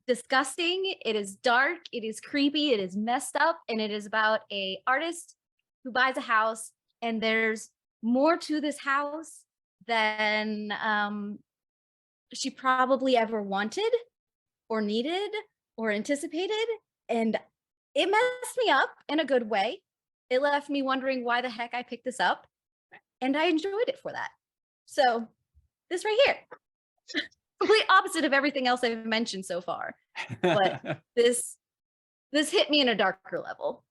disgusting. It is dark. It is creepy. It is messed up. And it is about a artist who buys a house. And there's more to this house than she probably ever wanted or needed or anticipated. And it messed me up in a good way. It left me wondering why the heck I picked this up. And I enjoyed it for that. So this right here, complete opposite of everything else I've mentioned so far. But this hit me in a darker level.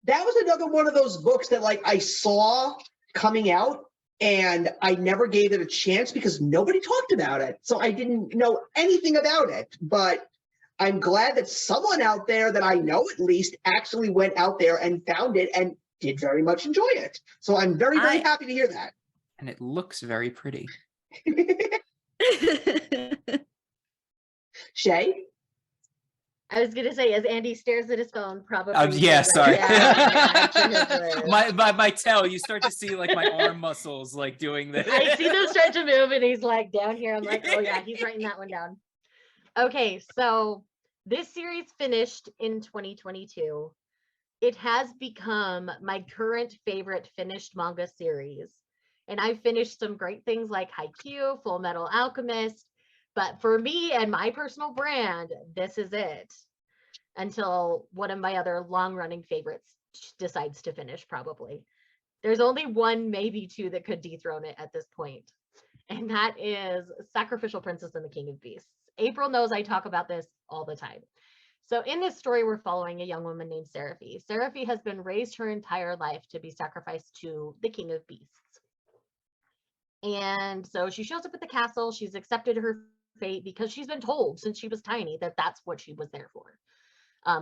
That was another one of those books that like I saw coming out and I never gave it a chance because nobody talked about it. So I didn't know anything about it, but I'm glad that someone out there that I know at least actually went out there and found it and did very much enjoy it. So I'm very, very happy to hear that. And it looks very pretty. Shay? I was gonna say, as Andy stares at his phone, probably. Yeah, sorry. My my tail, you start to see like my arm muscles like doing this. I see them start to move, and he's like down here. I'm like, oh yeah, he's writing that one down. Okay, so this series finished in 2022. It has become my current favorite finished manga series. And I've finished some great things like Haikyuu, Full Metal Alchemist. But for me and my personal brand, this is it. Until one of my other long-running favorites decides to finish, probably. There's only one, maybe two, that could dethrone it at this point. And that is Sacrificial Princess and the King of Beasts. April knows I talk about this all the time. So in this story, we're following a young woman named Seraphi. Seraphi has been raised her entire life to be sacrificed to the King of Beasts. And so she shows up at the castle. She's accepted her fate because she's been told since she was tiny that that's what she was there for,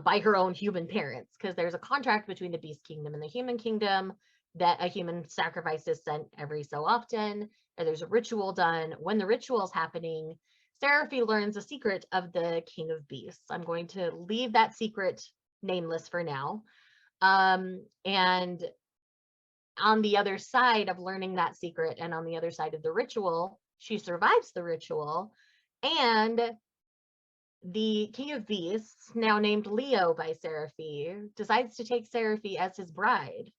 by her own human parents, because there's a contract between the Beast Kingdom and the Human Kingdom that a human sacrifice is sent every so often, or there's a ritual done. When the ritual's happening, Seraphi learns a secret of the King of Beasts. I'm going to leave that secret nameless for now. And on the other side of learning that secret and on the other side of the ritual, she survives the ritual. And the King of Beasts, now named Leo by Seraphi, decides to take Seraphi as his bride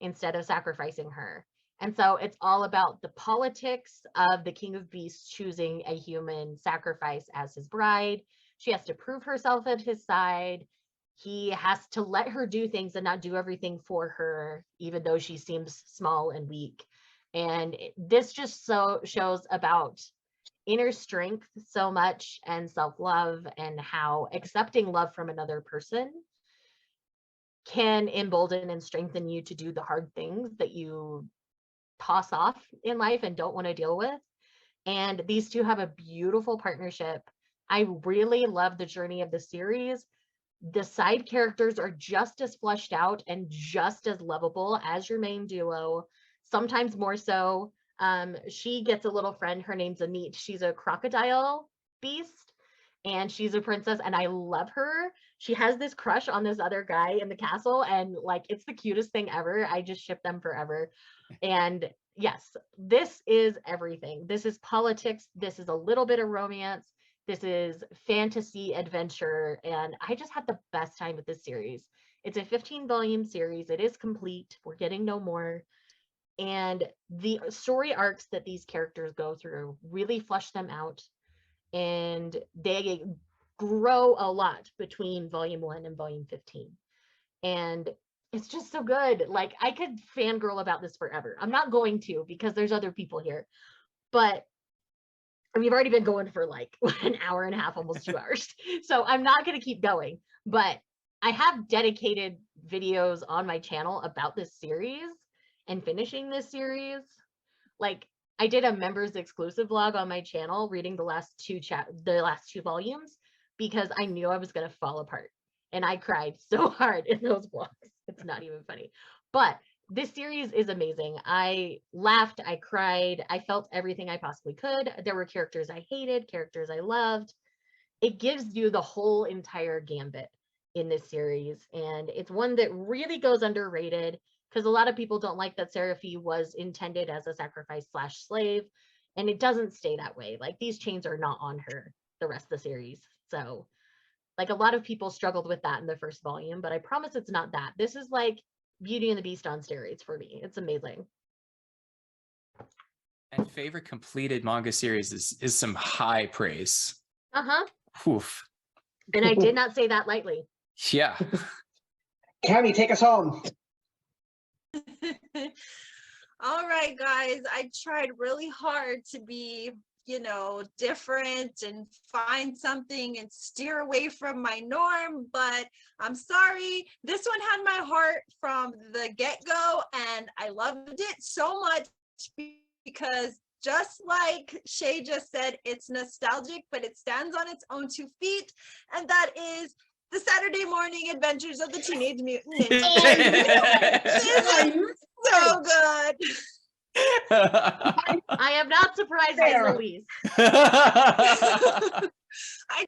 instead of sacrificing her. And so it's all about the politics of the King of Beasts choosing a human sacrifice as his bride. She has to prove herself at his side. He has to let her do things and not do everything for her, even though she seems small and weak. And this just so shows about inner strength so much, and self-love, and how accepting love from another person can embolden and strengthen you to do the hard things that you toss off in life and don't want to deal with. And these two have a beautiful partnership. I really love the journey of the series. The side characters are just as fleshed out and just as lovable as your main duo, sometimes more so. She gets a little friend. Her name's Amit. She's a crocodile beast and she's a princess, and I love her. She has this crush on this other guy in the castle, and like, it's the cutest thing ever. I just ship them forever. And yes, this is everything. This is politics. This is a little bit of romance. This is fantasy adventure. And I just had the best time with this series. It's a 15-volume series. It is complete. We're getting no more. And the story arcs that these characters go through really flesh them out, and they grow a lot between volume 1 and volume 15. And it's just so good. Like, I could fangirl about this forever. I'm not going to, because there's other people here, but we've already been going for like an hour and a half, almost 2 hours. So I'm not going to keep going, but I have dedicated videos on my channel about this series and finishing this series. Like, I did a members exclusive vlog on my channel reading the last two volumes, because I knew I was going to fall apart, and I cried so hard in those vlogs. It's not even funny. But this series is amazing. I laughed, I cried, I felt everything I possibly could. There were characters I hated, characters I loved. It gives you the whole entire gambit in this series, and it's one that really goes underrated, because a lot of people don't like that Seraphi was intended as a sacrifice / slave, and it doesn't stay that way. Like, these chains are not on her the rest of the series. So, like, a lot of people struggled with that in the first volume, but I promise it's not that. This is like Beauty and the Beast on steroids for me. It's amazing. And favorite completed manga series is some high praise. Uh-huh. Oof. And I did not say that lightly. Yeah. Cammy, take us home. All right, guys, I tried really hard to be, different and find something and steer away from my norm, but I'm sorry. This one had my heart from the get-go, and I loved it so much because, just like Shay just said, it's nostalgic, but it stands on its own 2 feet, and that is The Saturday Morning Adventures of the Teenage Mutant Ninja Turtles. So good. I am not surprised by the release. I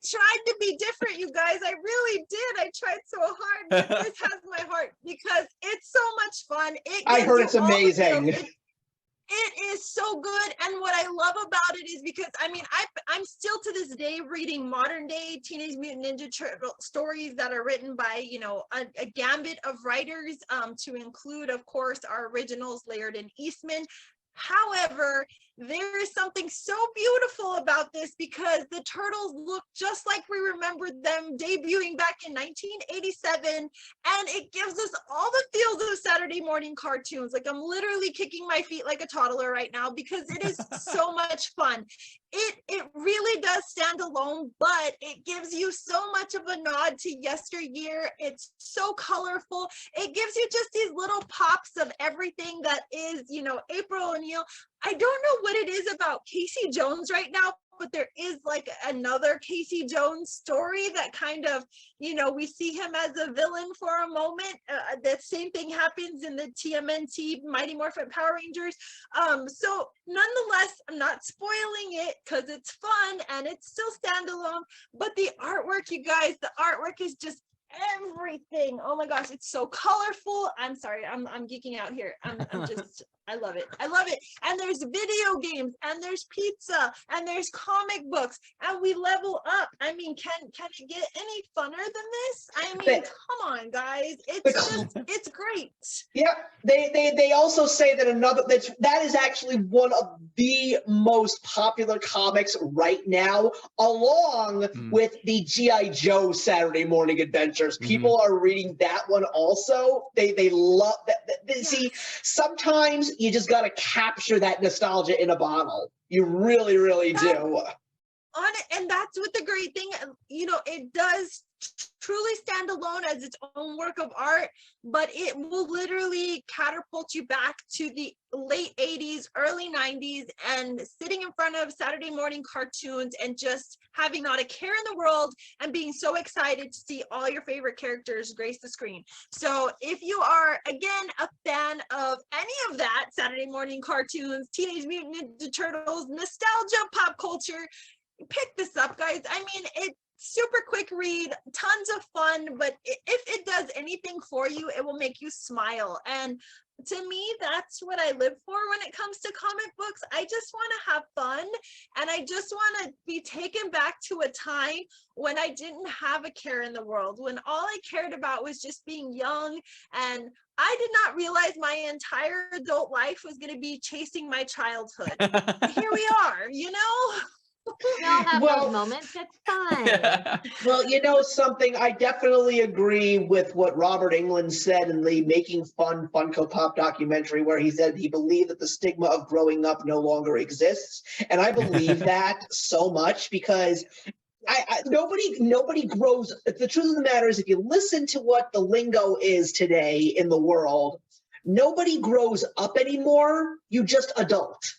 tried to be different, you guys. I really did. I tried so hard, but this has my heart because it's so much fun. I heard it's amazing. It is so good, and what I love about it is because I'm still to this day reading modern day Teenage Mutant Ninja Turtle stories that are written by a gambit of writers, to include, of course, our originals, Laird and Eastman. However, there is something so beautiful about this because the turtles look just like we remember them debuting back in 1987, and it gives us all the feels of Saturday morning cartoons. Like, I'm literally kicking my feet like a toddler right now because it is so much fun. It really does stand alone, but it gives you so much of a nod to yesteryear. It's so colorful. It gives you just these little pops of everything that is, April O'Neil. I don't know what it is about Casey Jones right now, but there is like another Casey Jones story that kind of, we see him as a villain for a moment. That same thing happens in the TMNT Mighty Morphin Power Rangers. So nonetheless, I'm not spoiling it because it's fun and it's still standalone, but the artwork, you guys, the artwork is just everything. Oh my gosh, it's so colorful. I'm sorry, I'm geeking out here. I'm just, I love it. I love it. And there's video games, and there's pizza, and there's comic books, and we level up. Can it get any funner than this? Come on, guys. It's great. Yeah, they also say that that is actually one of the most popular comics right now, along with the G.I. Joe Saturday Morning Adventures. People are reading that one also. They love that. See, sometimes you just got to capture that nostalgia in a bottle. You really, really do. On it, and that's what the great thing, it does truly stand alone as its own work of art, but it will literally catapult you back to the late 80s, early 90s, and sitting in front of Saturday morning cartoons and just having not a care in the world and being so excited to see all your favorite characters grace the screen. So if you are, again, a fan of any of that, Saturday morning cartoons, Teenage Mutant Ninja Turtles, nostalgia, pop culture, pick this up, guys. It's super quick read, tons of fun, but if it does anything for you, it will make you smile. And to me, that's what I live for when it comes to comic books. I just want to have fun, and I just want to be taken back to a time when I didn't have a care in the world, when all I cared about was just being young, and I did not realize my entire adult life was going to be chasing my childhood. Here we are, you know? We all have Well- those moments. It's fine. Well, you know something, I definitely agree with what Robert Englund said in the Making Fun Funko Pop documentary, where he said he believed that the stigma of growing up no longer exists. And I believe that so much, because nobody grows. The truth of the matter is, if you listen to what the lingo is today in the world, nobody grows up anymore. You just adult.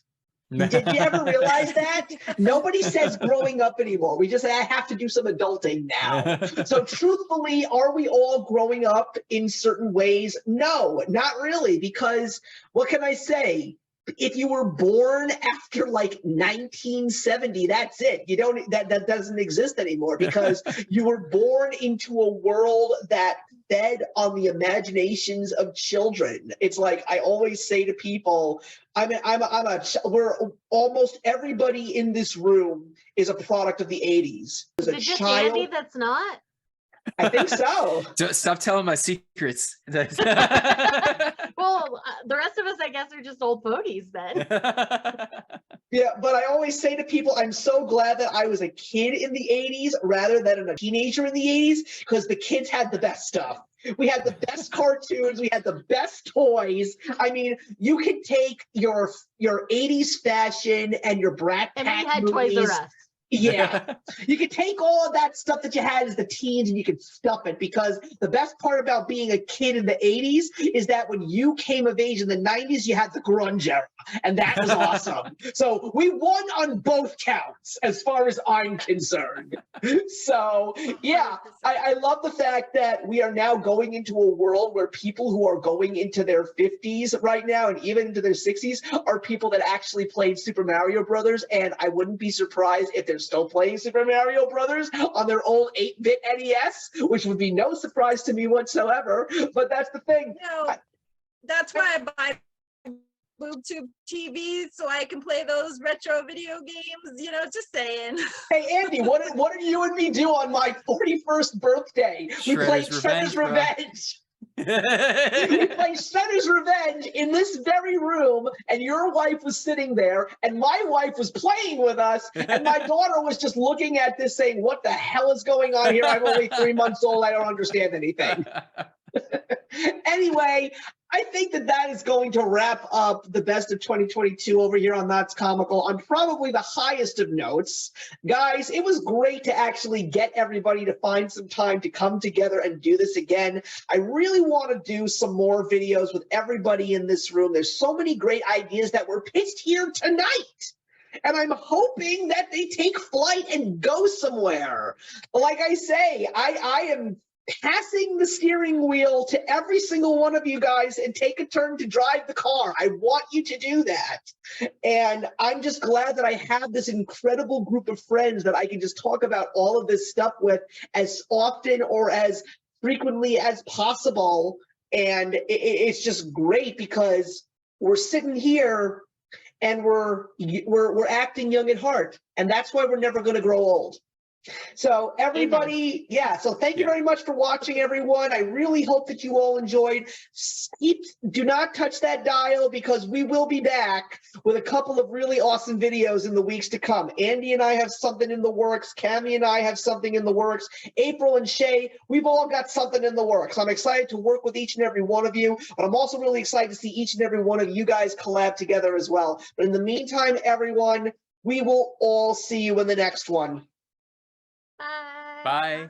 Did you ever realize that? Nobody says growing up anymore. We just say, I have to do some adulting now. So truthfully, are we all growing up in certain ways? No, not really, because what can I say? If you were born after like 1970, that's it. You don't, that doesn't exist anymore, because you were born into a world that fed on the imaginations of children. It's like I always say to people, we're almost everybody in this room is a product of the 80s. Is it just Andy that's not? I think so. Stop telling my secrets. Well, the rest of us, I guess, are just old fogies then. Yeah, but I always say to people, I'm so glad that I was a kid in the 80s rather than a teenager in the 80s, because the kids had the best stuff. We had the best cartoons. We had the best toys. I mean, you could take your 80s fashion and your Brat Pack And we had movies. Toys R Us. Yeah, you could take all of that stuff that you had as the teens and you could stuff it, because the best part about being a kid in the 80s is that when you came of age in the 90s, you had the grunge era, and that was awesome. So we won on both counts as far as I'm concerned. So yeah, I love the fact that we are now going into a world where people who are going into their 50s right now and even into their 60s are people that actually played Super Mario Brothers, and I wouldn't be surprised if they're still playing Super Mario Brothers on their old 8-bit NES, which would be no surprise to me whatsoever. But that's the thing. No, that's why I buy BoobTube TVs, so I can play those retro video games, you know, just saying. Hey, Andy, what did you and me do on my 41st birthday? We played Shredder's Revenge. We played Shredder's Revenge in this very room, and your wife was sitting there, and my wife was playing with us, and my daughter was just looking at this saying, what the hell is going on here? I'm only 3 months old. I don't understand anything. Anyway, I think that is going to wrap up the best of 2022 over here on That's Comical on probably the highest of notes. Guys, it was great to actually get everybody to find some time to come together and do this again. I really want to do some more videos with everybody in this room. There's so many great ideas that were pitched here tonight. And I'm hoping that they take flight and go somewhere. Like I say, I am passing the steering wheel to every single one of you guys and take a turn to drive the car. I want you to do that. And I'm just glad that I have this incredible group of friends that I can just talk about all of this stuff with as often or as frequently as possible. And it's just great because we're sitting here and we're acting young at heart. And that's why we're never going to grow old. So everybody, yeah, so thank you very much for watching, everyone. I really hope that you all enjoyed. Do not touch that dial, because we will be back with a couple of really awesome videos in the weeks to come. Andy and I have something in the works. Cammie and I have something in the works. April and Shay, we've all got something in the works. I'm excited to work with each and every one of you, but I'm also really excited to see each and every one of you guys collab together as well. But in the meantime, everyone, we will all see you in the next one. Bye. Bye.